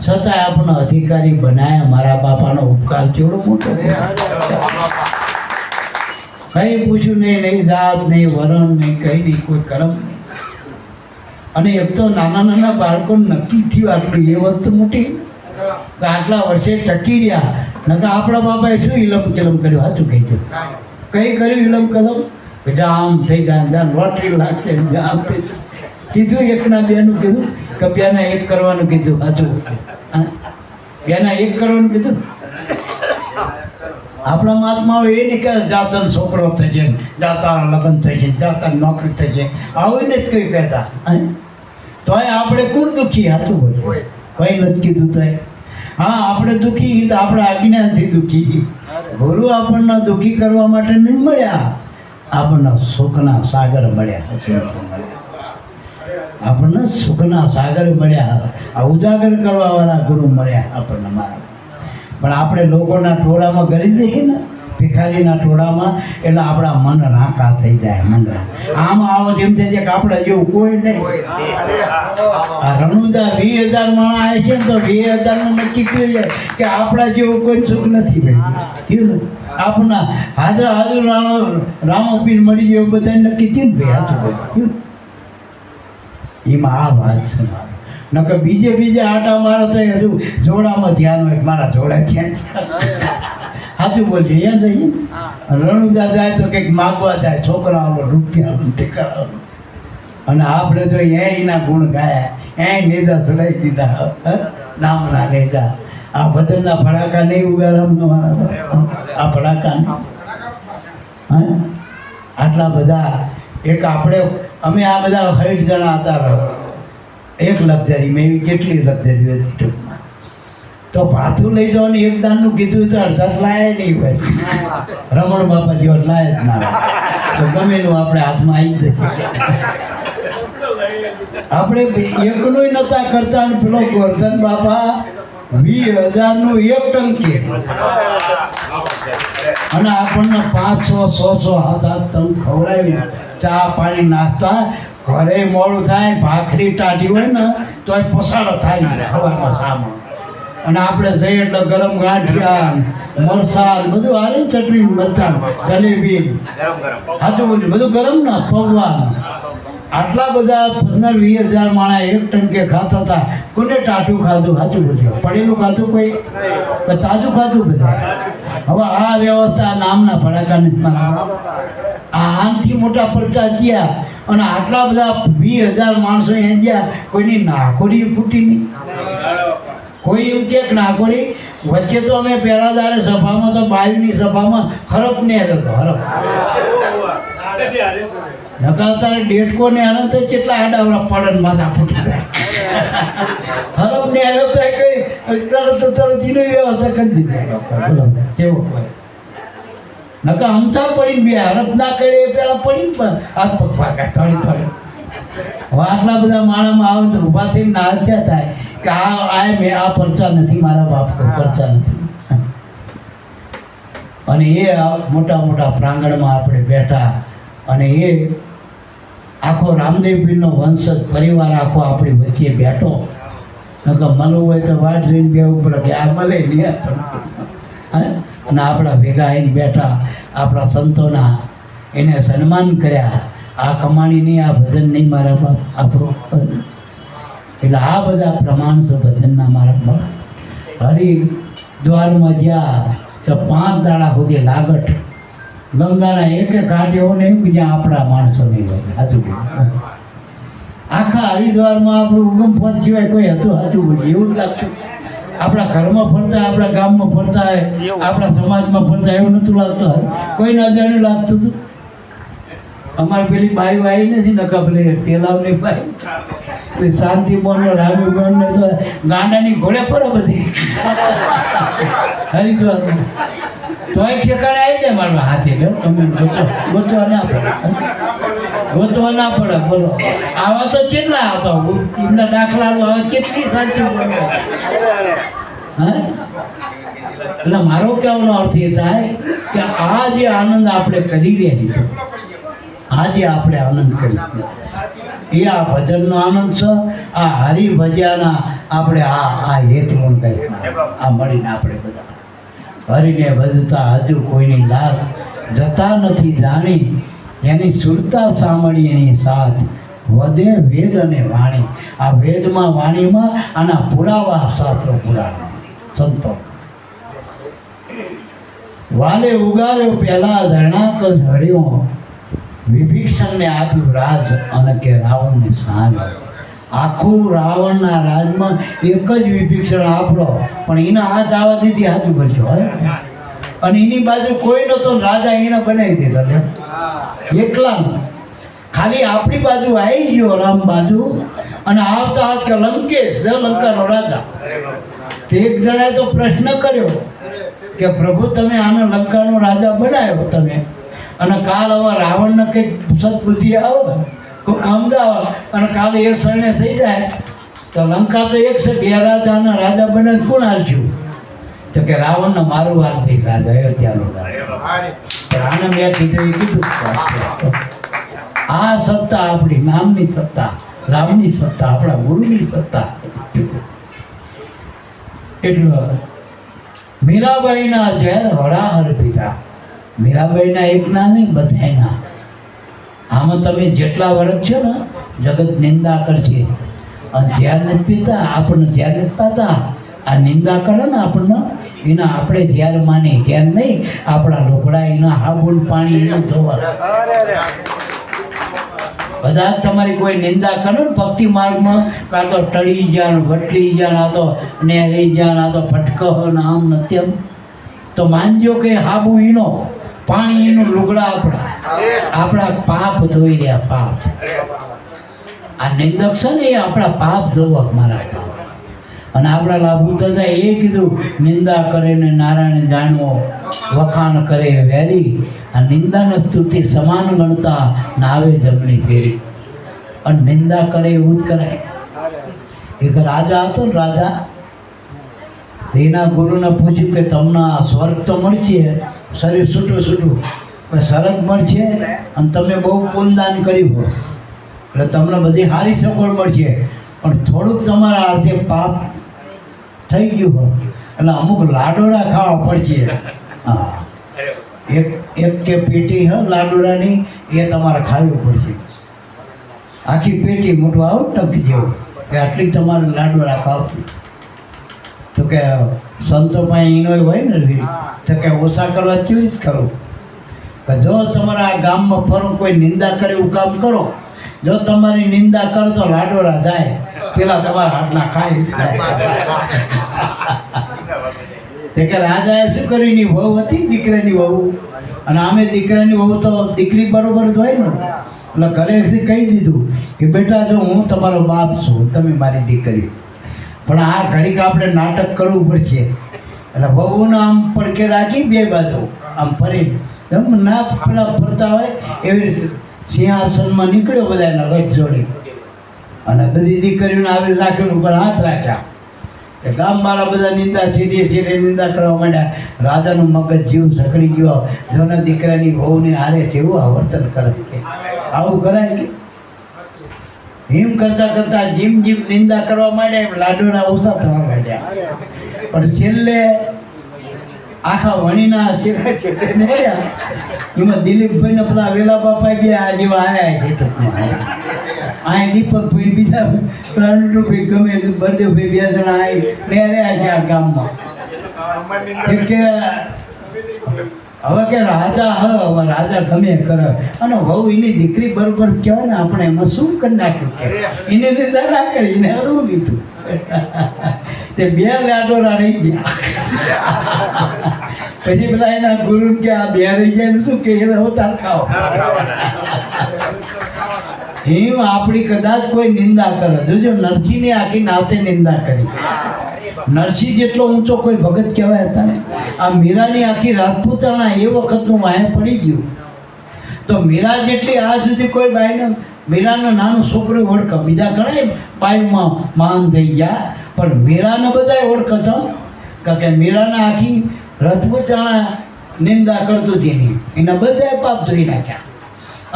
છતાંય આપણને અધિકારી બનાવ્યા. મારા બાપાનો ઉપકાર જેવડો મોટો, કંઈ પૂછ્યું નહીં, નહીં જાત નહીં વરણ નહીં, કંઈ નહીં, કોઈ કરમ નહીં. અને એક તો નાના નાના બાળકોને નક્કી થયું આટલું, એ વસ્તુ મોટી કે આટલા વર્ષે ટકી રહ્યા. નકર આપણા બાપાએ શું ઇલમ કિલમ કર્યું, સાચું કહી ગયું, કંઈ કર્યું ઇલમ કલમ કે જા આમ થઈ જાય, જ્યાં લોટરી લાગશે આમ થઈ કીધું. એકના બેનું કીધું કે બેના એક કરવાનું કીધું, સાચું બેના એક કરવાનું કીધું. આપણા મહાત્માઓ એ નહીં કે જાતર છોકરો થઈ જાય, જાતા લગ્ન થઈ જાય, જાતા નોકરી થઈ જાય, આવું ને જ કંઈ કહેતા. તોય આપણે કોણ દુઃખી, સાચું બોલ્યું, કંઈ નથી કીધું તોય. હા આપણે દુઃખી તો આપણા આજ્ઞાથી દુઃખી. ગુરુ આપણને દુઃખી કરવા માટે નહીં મળ્યા, આપણને સુખના સાગર મળ્યા. આપણને સુખના સાગર મળ્યા, આ ઉજાગર કરવાવાળા ગુરુ મળ્યા આપણને. મારા પણ આપણે લોકોના ટોળામાં ગરી દઈએ ને, ભિખારીના ટોળામાં, એટલે આપણા મન રાંકા થઈ જાય. મન આમ આવો જેમ થઈ જાય કે આપણા જેવું કોઈ નહીં. આ રણુદા 20,000 માણસ આવે છે ને તો 20,000 નક્કી થઈ જાય કે આપણા જેવું કોઈ સુખ નથી. ભાઈ થયું ને, આપણા હાજર રામોપીર મળી ગયો બધા નક્કી થયું ને. ભાઈ હાજર એમાં આ વાત છે. નકર બીજે આટા મારો તો હજુ જોડામાં ધ્યાન હોય, મારા જોડા ક્યાં છે. સાચું બોલજો, અહીંયા જઈએ રણુદા જાય તો કંઈક માગવા જાય, છોકરાઓ રૂપિયા ટેકા, અને આપણે જો એના ગુણ ગાયા, નેજા ચડાવી દીધા, નામના નેજા. આ ભજનના ફડાકા નહીં ઉગાડવા, આ ફડાકા નહીં. હા આટલા બધા એક આપણે અમે આ બધા 60 જણા હતા. એક લક્ઝરી મેં એવી કેટલી લક્ઝરી હતી ટૂંકમાં. તો ભાથું લઈ જવાનું એક દાનનું કીધું તો અડધા લાય નહીં હોય. રમણ બાપા જેવો લાય જ ના, તો ગમેલું આપણે હાથમાં આવી જઈએ. આપણે એકનું નતા કરતા, અને પેલો ગોરધન બાપા 20,000નું એક ટંકી, અને આપણને 500 600 હાથ તંગ ખવડાવી, ચા પાણી નાખતા. ઘરે મોડું થાય, ભાખરી ટાઢી હોય ને તોય પસાડો થાય હવામાં સામે. અને આપણે જઈએ એટલે ગરમ ગાંઠિયા, મરસાલ બધું હારે, ચટણી મરચાં, જલેબી, સાચું બોલ્યું, બધું ગરમ ને પૌવા. આટલા બધા 15-20,000 માણસ એક ટંકે ખાતા હતા. કોને ટાટું ખાધું, સાચું બોલ્યું, પડેલું ખાધું, કોઈ તાજું ખાધું બધા. હવે આ વ્યવસ્થા નામના ફડાકા નથી મારા. આનાથી મોટા પડતા ગયા, અને આટલા બધા 20,000 માણસો અહીંયા ગયા, કોઈની નાકોરી ફૂટી નહીં. કોઈ એમ કે નાકોરી વચ્ચે તો અમે પહેલા દાડે સભામાં તો બાયુની સભામાં હરફ ને હતો, હરફ નકાતા ડેટકો ને હારે તો કેટલા આડાવડા પડન માથા ફૂટી જાય. હરફ ને હારે તો કઈ તરત એની વ્યવસ્થા કરી દીધી. કેવો નકા અમથા પડીને બે હરફ ના કરે એ પેલા પડીને હાથ પગ ભાગા થોડી. હવે આટલા બધા માણામાં આવે તો ઊભા થઈને નાચ્યા થાય કે આ મેં આ પરચા નથી, મારા બાપ પરચા નથી. અને એ મોટા મોટા પ્રાંગણમાં આપણે બેઠા અને એ આખો રામદેવપીરનો વંશજ પરિવાર આખો આપણી વચ્ચે બેઠો. નકર મળવું હોય તો વાટ જોઈને બેવું પડે કે આ મળે નહીં. અને આપણા ભેગા આવીને બેઠા, આપણા સંતોના એને સન્માન કર્યા. આ કમાણી નહીં, આ ભજન નહીં મારા બાપ આપણું. એટલે આ બધા પ્રમાણ છે ભજનના મારા બાપ. હરિદ્વારમાં ગયા તો 5 દાડા સુધી લાગટ. ગંગાના એક ઘાટ એવો નહીં કે જ્યાં આપણા માણસો નહીં હોય. સાચું બોલું, આખા હરિદ્વારમાં આપણું ઉગમ પદ સિવાય કોઈ હતું. સાચું બોલું, એવું જ લાગતું. આપણા ઘરમાં ફરતા, આપણા ગામમાં ફરતા હોય, આપણા સમાજમાં ફરતા, એવું નહોતું લાગતું. કોઈને અજાણ્યું લાગતું હતું. અમારે પેલી બાઈ આવી નથી નકા પેલી તેલાવની બાઈ શાંતિ બોન રામી બોન ને તો ગાંડાની ઘોડે પડે બધી હરિદ્વારમાં. તોય ઠેકાણે આવી જાય મારા હાથે. તમે ગોતવા ના પડે, ગોતવા ના પડે. બોલો, આવા તો કેટલા હતો એમના દાખલાનું આવે કેટલી શાંતિ બોન. હા, એટલે મારો કહેવાનો અર્થ એ થાય કે આ જે આનંદ આપણે કરી રહ્યા છીએ, આજે આપણે આનંદ કરી એ આ ભજનનો આનંદ છે. આ હરિભજ્યાના આપણે આ હેતુનું કંઈ આ મળીને આપણે બધા હરિને ભજતા હજુ કોઈની લાગ જતા નથી જાણી. જેની સુરતા સાંભળી એની સાથ વધે વેદ અને વાણી. આ વેદમાં વાણીમાં આના પુરાવા શાસ્ત્રો પુરાણ સંતો વાલે ઉગાર્યો પહેલા ઝરણાક ઝળ્યો. વિભીષણને આપ્યું રાજ અને કે રાવણને સાંજ. આખું રાવણના રાજમાં એક જ વિભીષણ આપણો, પણ એના હાથ આવવા દીધી હાથું કરજો. અને એની બાજુ કોઈ નહોતો, રાજા એને બનાવી દીધો એકલા. ખાલી આપણી બાજુ આવી ગયો રામ બાજુ, અને આવતા હાથ કે લંકેશ લંકાનો રાજા. તે એક જણાએ તો પ્રશ્ન કર્યો કે પ્રભુ તમે આને લંકાનો રાજા બનાવ્યો તમે, અને કાલ હવે રાવણને કંઈક સદબુદ્ધિ આવે, કોઈ કામદાર અને કાલે એ શરણે થઈ જાય તો લંકા તો એક છે, 2 રાજાના રાજા બને કોણ હાલશું? તો કે રાવણને મારું હાલથી રાજા અયોધ્યાનો રાજા. આને મેં કીધું આ સત્તા આપણી નામની સત્તા, રામની સત્તા, આપણા ગુરુની સત્તા. એટલું મીરાબાઈના ઝેર હળાહર પીધા. મીરાબાઈના એકના નહીં, બધાના. આમાં તમે જેટલા વર્ષ છો ને જગત નિંદા કરશે, અને ઝેર નથી પીતા, આપણને ઝેર નથી પાતા. આ નિંદા કરે ને આપણને, એના આપણે ઝેર માની, ઝેર નહીં આપણા લુગડા, એના હાબુન પાણી એનું ધોવા. બધા તમારી કોઈ નિંદા કરે ને ભક્તિ માર્ગમાં, કાં તો ટળી જાય, વટલી જાય, આ તો નેહરી જાય, આ તો ફટકો ને આમ ને તેમ, તો માનજો કે હાબુ ઈનો, પાણી એનું લુગડા આપણા પાપ ધોઈ રહ્યા. પાપ આ નિંદક છે ને એ આપણા પાપ ધોવા મારા પાપ. અને આપણા લાભુ થતા એ કીધું નિંદા કરે ને નારાયણ જાણવો, વખાણ કરે વેરી. આ નિંદાને સ્તુતિ સમાન ગણતા નાવે જમણી ફેરી. અને નિંદા કરે એવું જ કરાય. એક રાજા હતો ને, રાજા તેના ગુરુને પૂછ્યું કે તમને આ સ્વર્ગ તો મળશે, શરીર છૂટું છૂટું, પણ સ્વર્ગ મળશે અને તમે બહુ પુણ્યદાન કર્યું હોય એટલે તમને બધી સારી સગવડ મળશે, પણ થોડુંક તમારા અર્થે પાપ થઈ ગયું હોય એટલે અમુક લાડોરા ખાવા પડશે. હા, એક કે પેટી હ લાડોરાની એ તમારે ખાવી પડશે. આખી પેટી મોટું આવું ટંકી જેવું કે આટલી તમારે લાડોરા ખાવશું. તો કે સંતો પાસે એનો હોય ને તો કે ઓછા કરવા કેવી રીતે કરો? કે જો તમારા આ ગામમાં ફરો કોઈ નિંદા કરે એવું કામ કરો, જો તમારી નિંદા કરો તો લાડોરા જાય, પેલા તમારા હાથના ખાઈ. તે કે રાજાએ શું કર્યું, એની વહુ હતી દીકરાની વહુ, અને આમે દીકરાની વહુ તો દીકરી બરોબર જ હોય ને, એટલે ઘરેથી કહી દીધું કે બેટા જો હું તમારો બાપ છું, તમે મારી દીકરી, પણ આ ઘડીક આપણે નાટક કરવું પડશે. એટલે વહુને આમ પડકે રાખી બે બાજુ આમ ફરી ના પેલા ફરતા હોય એવી રીતે સિંહાસનમાં નીકળ્યો બધાને રથ જોડી, અને બધી દીકરીઓને આવી રાખીને ઉપર હાથ રાખ્યા. કે ગામવાળા બધા નિંદા સીધે નિંદા કરવા માંડ્યા. રાજાનું મગજ જીવ સકડી ગયો. જોના દીકરાની વહુને હારે જેવું આ વર્તન કરે કે આવું કરાય કે હિમ કરતા કરતા જીમ નિંદા કરવા માંડ્યા. એમ લાડોના ઓછા થવા માંડ્યા. પણ છેલ્લે આખા વણીના શેરા છેટે મેળ્યા. એમાં દિલીપભાઈને પેલા વેલા બાપા બે આ જેવા આવ્યા છે ટૂંકમાં. અહીં દીપકભાઈ બીજા રણુભાઈ ગમે બળદેવભાઈ 2 જણા આવી ને રહ્યા છે આ ગામમાં. કે હવે કે રાજા હવે રાજા ગમે કરે અને વહુ એની દીકરી બરોબર કહેવાય ને આપણે એમાં શું કરી નાખ્યું કે એને લીધા ના કરી એને હરવું લીધું. તે 2 લાડોરા રહી ગયા. પછી પેલા એના ગુરુ કે આ 2 રહી ગયા ને શું કે અવતાર ખાઓ. હિમ આપણી કદાચ કોઈ નિંદા કરે. જોજો નરસિંહની આખી નાથે નિંદા કરી. નરસિંહ જેટલો ઊંચો કોઈ ભગત કહેવાય હતા ને. આ મીરાની આખી રાજપૂતાણા એ વખતનું વાંહે પડી ગયું. તો મીરા જેટલી આ સુધી કોઈ બાઈને મીરાનું નાનું છોકરું ઓળખ. બીજા ઘણા બાઈમાં મહાન થઈ ગયા પણ મીરાને બધા ઓળખતો. કારણ કે મીરાના આખી રાજપૂતાણા નિંદા કરતું હતી. એના બધા પાપ ધોઈ નાખ્યા.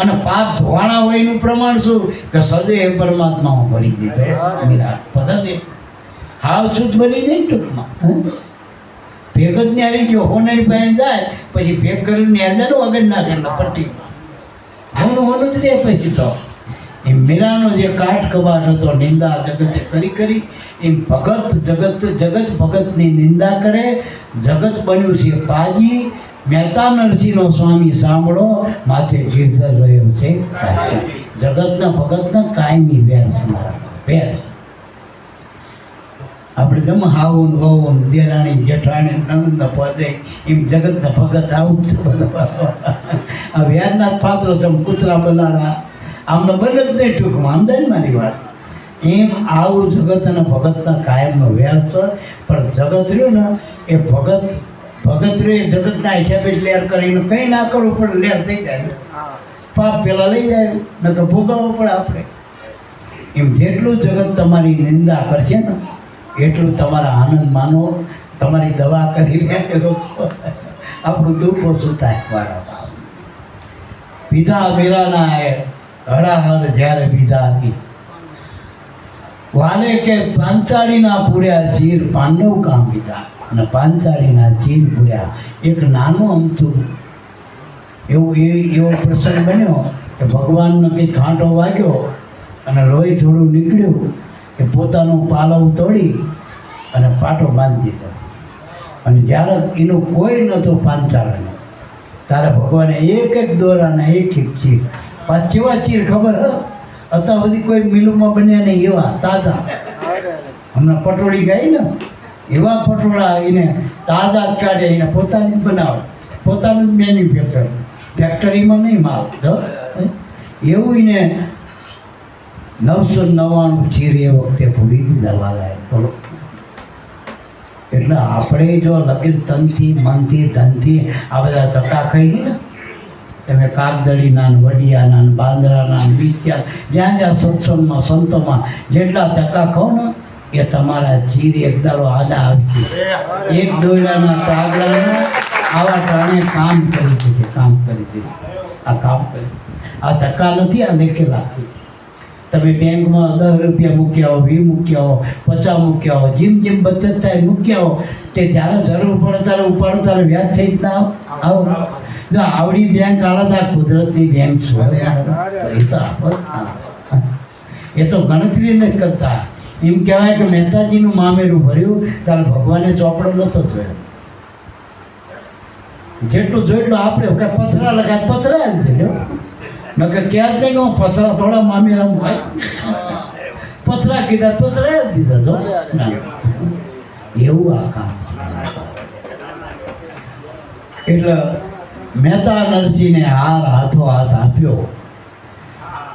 અને પાપ ધોવાણા હોય એનું પ્રમાણ શું કે સદૈવ પરમાત્મામાં પડી દીધો. મીરા પદ્ધતિ હાવ શુદ્ધ બની જાય ટૂંકમાં. ભેગ જ ને આવી ગયો. હોનારી પાસે જાય પછી ભેગ કરીને અંદર વગર ના કરે પટ્ટી હોનું જ રહે. પછી તો એ મીરાનો જે કાટ કબાટ હતો નિંદા જગતે કરી એમ જગત ભગતની નિંદા કરે. જગત બન્યું છે પાજી. મહેતા નરસિંહનો સ્વામી સાંભળો માથે ગીરધર રહ્યો છે. જગતના ભગતના કાયમી વેર વેર. આપણે જમ હાવું વહુન દેરાણી જેઠાણી નણંદ પદે એમ જગતના ભગત આવું જ બધું. આ વેરના જ પાત્રો જમ કૂતરા બલાડા આમને બને જ નહીં ટૂંકમાં. આમ થાય ને મારી વાત. એમ આવું જગત અને ભગતના કાયમનો વેર છે. પણ જગત રહ્યું ને એ ભગત રહ્યું એ જગતના હિસાબે જ લેર કરીને કંઈ ના કરવું પણ લેર થઈ જાય. પાપ પેલા લઈ જાય ન તો ભોગવવો પડે આપણે. એમ જેટલું જગત તમારી નિંદા કરશે ને એટલું તમારા આનંદ માનો. તમારી દવા કરી લે લોકો આપણું દુઃખ ઓછું થાય. મારા પીધા મીરાના હળાહળ જ્યારે પીધા હતી વાલે કે પાંચાળીના પૂર્યા ચીર પાંડવ કામ પીધા. અને પાંચાળીના ચીર પૂર્યા એક નાનું અમથું એવો પ્રસંગ બન્યો કે ભગવાનનો કંઈ કાંટો વાગ્યો અને લોહી થોડું નીકળ્યું કે પોતાનું પાલવ તોડી અને પાટો બાંધી દીધો. અને જ્યારે એનું કોઈ નહોતું પાંચાળીનું ત્યારે ભગવાને એક દોરાના એક ચીર. કેવા ચીર ખબર હ અત્યાર સુધી કોઈ મિલોમાં બન્યા નહીં એવા તાજા. હમણાં પટોળી ગઈ ને એવા પટોળા એને તાજા જ કાઢે. એને પોતાની જ બનાવે. પોતાનું જ મેન્યુફેક્ચર. ફેક્ટરીમાં નહીં માલ. એવું એને 999 ચીર એ વખતે પૂરી દીધા વાલાએ. બોલો. એટલે આપણે જો લગીર તનથી મનથી ધનથી આ બધા ધક્કા ખાઈ ને તમે કાગદળીના વડિયાના બાંદરાના બીચ્યા જ્યાં જ્યાં સત્સંગમાં સંતોમાં જેટલા ધક્કા ખાઓ ને એ તમારા ચીર એક દાડો આડા આવી. એક દોયડાના કાગડાના આવા ટાણે કામ કરી દીધું. કામ કરી દીધું. આ કામ કરી આ ધક્કા નથી. આ લેખેલા તમે બેંકમાં 10 રૂપિયા મૂક્યા હો, 20 મૂક્યા હો, 50 મૂક્યા હો, જેમ બચત થાય મૂક્યા હો તે જ્યારે જરૂર પડે ત્યારે ઉપાડો ત્યારે વ્યાજ થઈ જ ના આવો. જો આવડી બેંક આળા કુદરતની બેંક શું એ તો ગણતરી નથી કરતા. એમ કહેવાય કે મહેતાજીનું મામેરું ભર્યું ત્યારે ભગવાને ચોપડો નહોતો જોયો. જેટલું જોયેટલું આપણે પથરા લખાય પથરા નથી લ્યો. નકર ક્યાં જ નહીં કે હું પથરા થોડા મામેરા હોય. પથરા કીધા પથરા જ દીધા તો એવું આ કામ. એટલે મહેતા નરસિંહને હાર હાથો હાથ આપ્યો.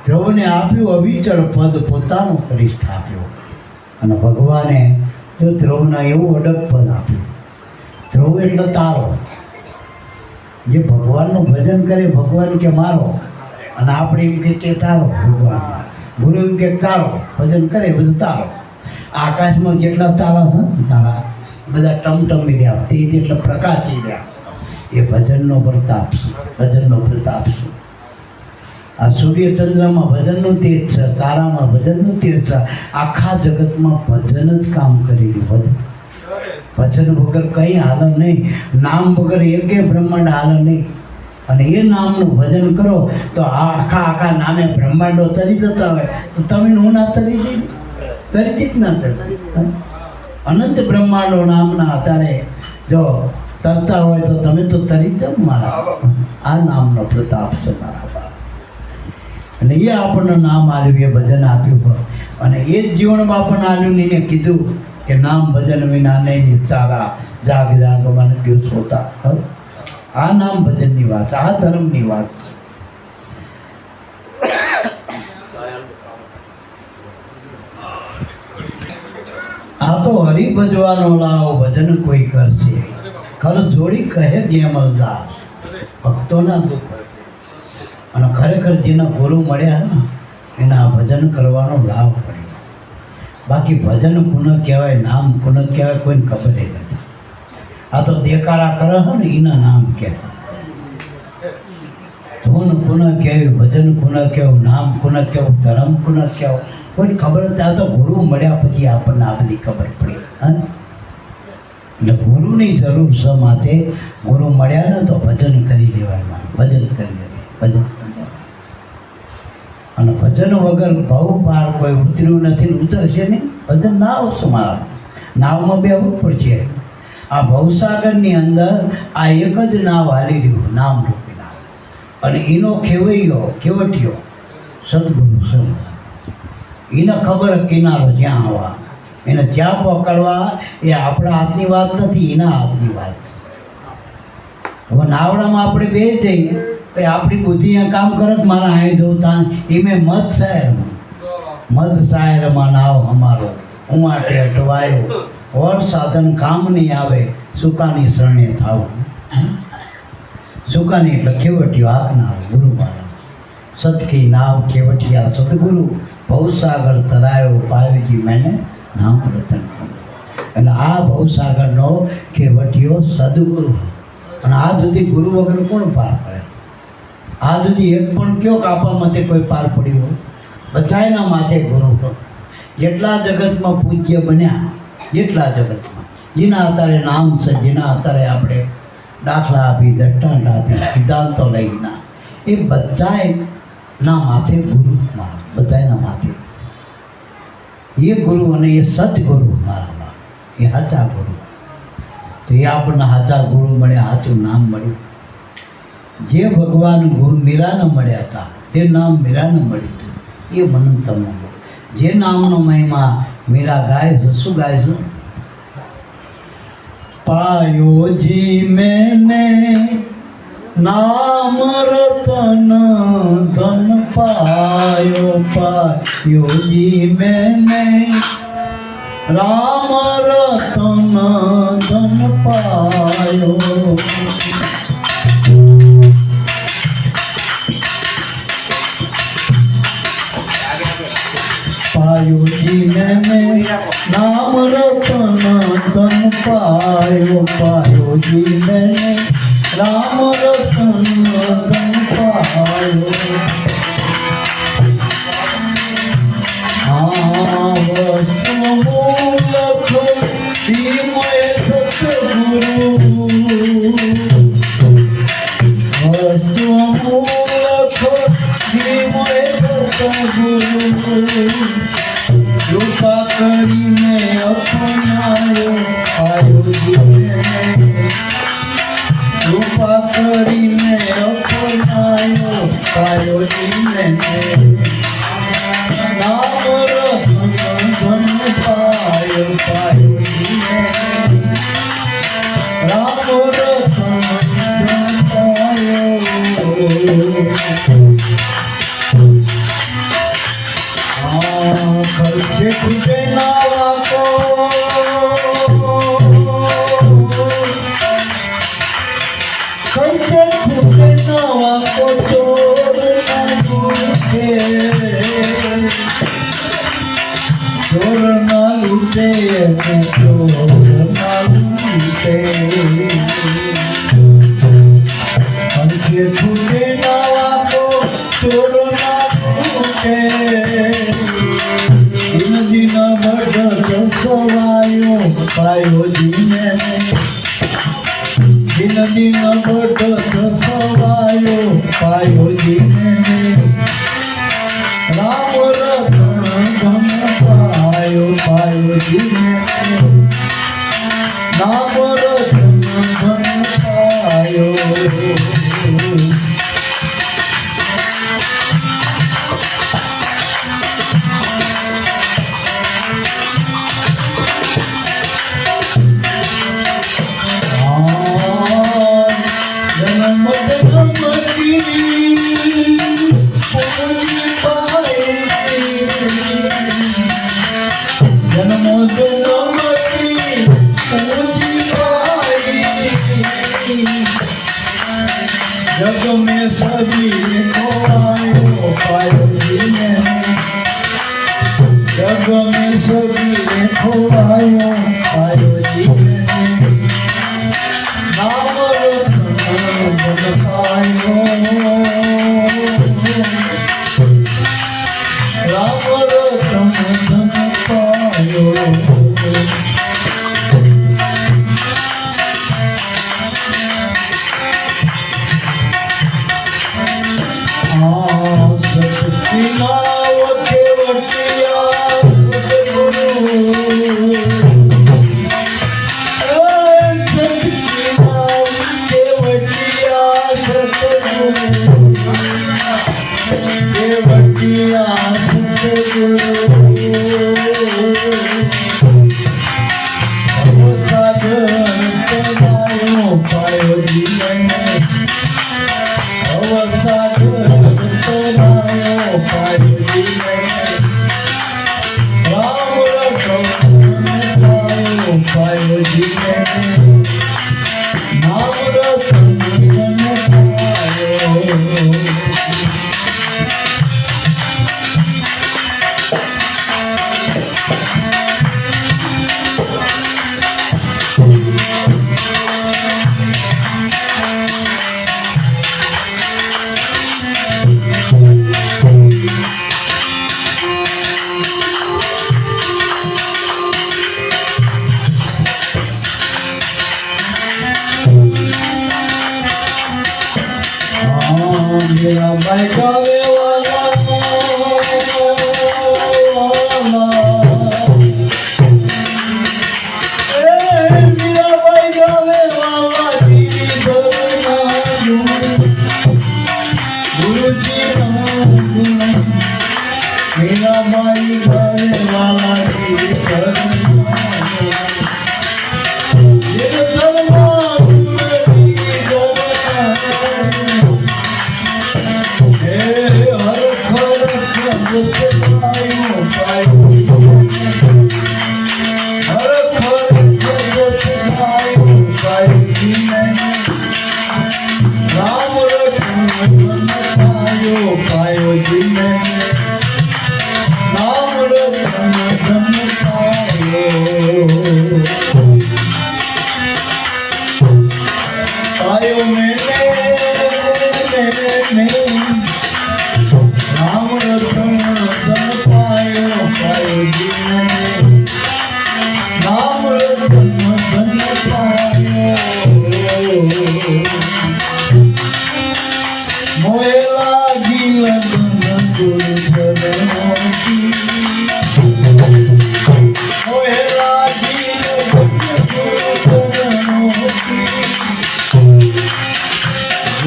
ધ્રુવને આપ્યું અવિચળ પદ પોતાનું કરી સ્થાપ્યો. અને ભગવાને જો ધ્રુવને એવું અડગ પદ આપ્યું. ધ્રુવ એટલે તારો. જે ભગવાનનું ભજન કરે ભગવાન કે મારો અને આપણે એમ કે તારો ભગવાન. ગુરુ એમ કે તારો ભજન કરે બધું તારો. આકાશમાં જેટલા તારા છે ને તારા બધા ટમટમી રહ્યા, તે જેટલા પ્રકાશી રહ્યા. એ ભજનનો પ્રતાપ છે, ભજનનો પ્રતાપ છે. આ સૂર્ય ચંદ્રમાં ભજનનું તેજ છે, તારામાં ભજનનું તેજ છે. આખા જગતમાં ભજન જ કામ કરી રહ્યું. ભજન વગર કંઈ હાલ નહીં, નામ વગર એકે બ્રહ્માંડ હાલ નહીં. અને એ નામનું ભજન કરો તો આખા નામે બ્રહ્માંડો તરી જતા હોય તો તમે હું ના તરી દઈ, તરી જ ના તરી. અનંત બ્રહ્માંડો નામના આધારે જો તરતા હોય તો તમે તો તરી જ મારા. આ નામનો પ્રતાપ છે મારા બાપ. અને એ આપણને નામ આવ્યું, એ ભજન આપ્યું. અને એ જ જીવનમાં આપણને આવ્યું એને કીધું કે નામ ભજન વિના નહીં તારા, જાગ જાગ મન ગયું સોતા. આ નામ ભજનની વાત, આ ધર્મની વાત છે. આ તો હરી ભજવાનો લાવો ભજન કોઈ કરશે, ખર જોડી કહે ગેમલદાસ ભક્તોના દુઃખ. અને ખરેખર જેના ગુરુ મળ્યા ને એના ભજન કરવાનો લાભ પડ્યો. બાકી ભજન કોને કહેવાય, નામ કોને કહેવાય કોઈને ખબર નથી. આ તો દેકારા કરે છે ને એના નામ કહેવાય. ધૂન કોને કહેવું, ભજન કોને કહેવું, નામ કોને કહેવું, ધર્મ કોને કહેવું કોઈ ખબર નથી. આ તો ગુરુ મળ્યા પછી આપણને આ બધી ખબર પડી. એટલે ગુરુની જરૂર છે. માટે ગુરુ મળ્યા ને તો ભજન કરી લેવાય, ભજન કરી લેવાય, ભજન કરી લેવાય. અને ભજન વગર ભાવ પાર કોઈ ઉતર્યું નથી, ઉતરશે નહીં. ભજન ના આવશે મારા, નાવમાં બેહવું પડશે. આ ભવસાગરની અંદર આ એક જ નાવ હાલી રહ્યું, નામ રૂપી નાવ. અને એનો ખેવટીયો સદગુરુ છે. એને ખબર કિનારો જ્યાં આવવા, એને જ્યાં પકડવા એ આપણા હાથની વાત નથી, એના હાથની વાત છે. હવે નાવડામાં આપણે બે જઈએ તો આપણી બુદ્ધિ અહીંયા કામ કરે જ મારા અહીં જવું ત્યાં એ મેં મધ શાયરમાં નાવ અમારો ઉમાટે અટવાયો, ઓર સાધન કામ નહીં આવે, સુકાની શરણે થાવું. સુકાની એટલે ખેવટીઓ આંકનાર ગુરુ મારા. સતકી નાવ ખેવટિયા સદગુરુ, ભવસાગર તરાયો પાયોજી મેને નામ રતન. એટલે આ ભવસાગરનો ખેવટીયો સદગુરુ. અને આ સુધી ગુરુ વગર કોણ પાર પડે? આ સુધી એક પણ કયો કાપા માથે કોઈ પાર પડ્યું હોય? બધાના માથે ગુરુ હતો. જેટલા જગતમાં પૂજ્ય બન્યા, જેટલા જગતમાં જેના આધારે નામ છે, જેના આધારે આપણે દાખલા આપી, દૃષ્ટાંત આપી, સિદ્ધાંતો લઈના, એ બધાના માથે ગુરુ મારા, બધાના માથે એ ગુરુ. અને એ સદગુરુ મારા, એ સાચા ગુરુ. તો એ આપણને સાચા ગુરુ મળ્યા, સાચું નામ મળ્યું. જે ભગવાન ગુરુ મીરાને મળ્યા હતા, એ નામ મીરાને મળ્યું હતું, એ મને તમને જે નામનો મહિમા મીરા ગાય છે. શું ગાય છે? પાયો જી મેને નામ રતન ધન પાયો, પાયો જી મેને રામ રતન ધન પાયો. पायो जी मैंने नाम रतन धन पायो, पायो जी मैंने राम रतन धन पायो. हाँ वस्तु मूलक श्रीमय सतगुरु, वस्तु मूलक श्रीमय सतगुरु, कृपा કરીને અપનાયો પાયો જી મેને, કૃપા કરીને અપનાયો પાયો જી મેને, નામ રતન ધન પાયો, પાયો જી મેને, રામ રતન ધન પાયો. ખર્ચે ખૂટે નાવા કો, ખર્ચે ખૂટે નાવા કો, ચોર ના લૂટે, ચોર ના લૂટે. छूटे तो छूटे पंखे छूटे नवा को छोड़ो ना छूटे दिन दिन बड़ सवायो पायो जीने दिन दिन बड़ सवायो पायो जीने राम रतन धन पायो पायो जीने राम रतन धन पायो जग में सभी खोवायो पायो जीने जग में सभी खोवायो पायो जीने नाम रतन पायो राम रतन धन पायो मेरा भाई गावे वाला मेरा भाई गावे वाला गुरु जी मेरा भाई गावे वाला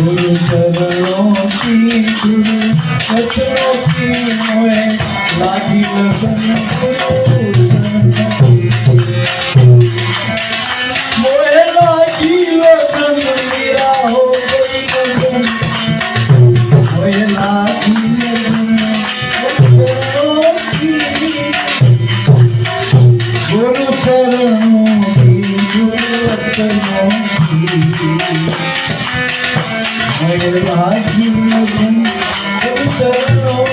गुरु चरणों की गुरु वचनों की मोहे लागी लगन मोहे लागी लगन मेरा हो गई लगन मोहे लागी लगन वचनों की गुरु चरणों की गुरु वचनों की लागी लगन चरणों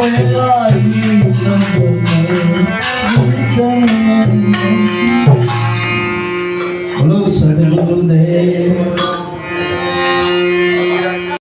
Oh,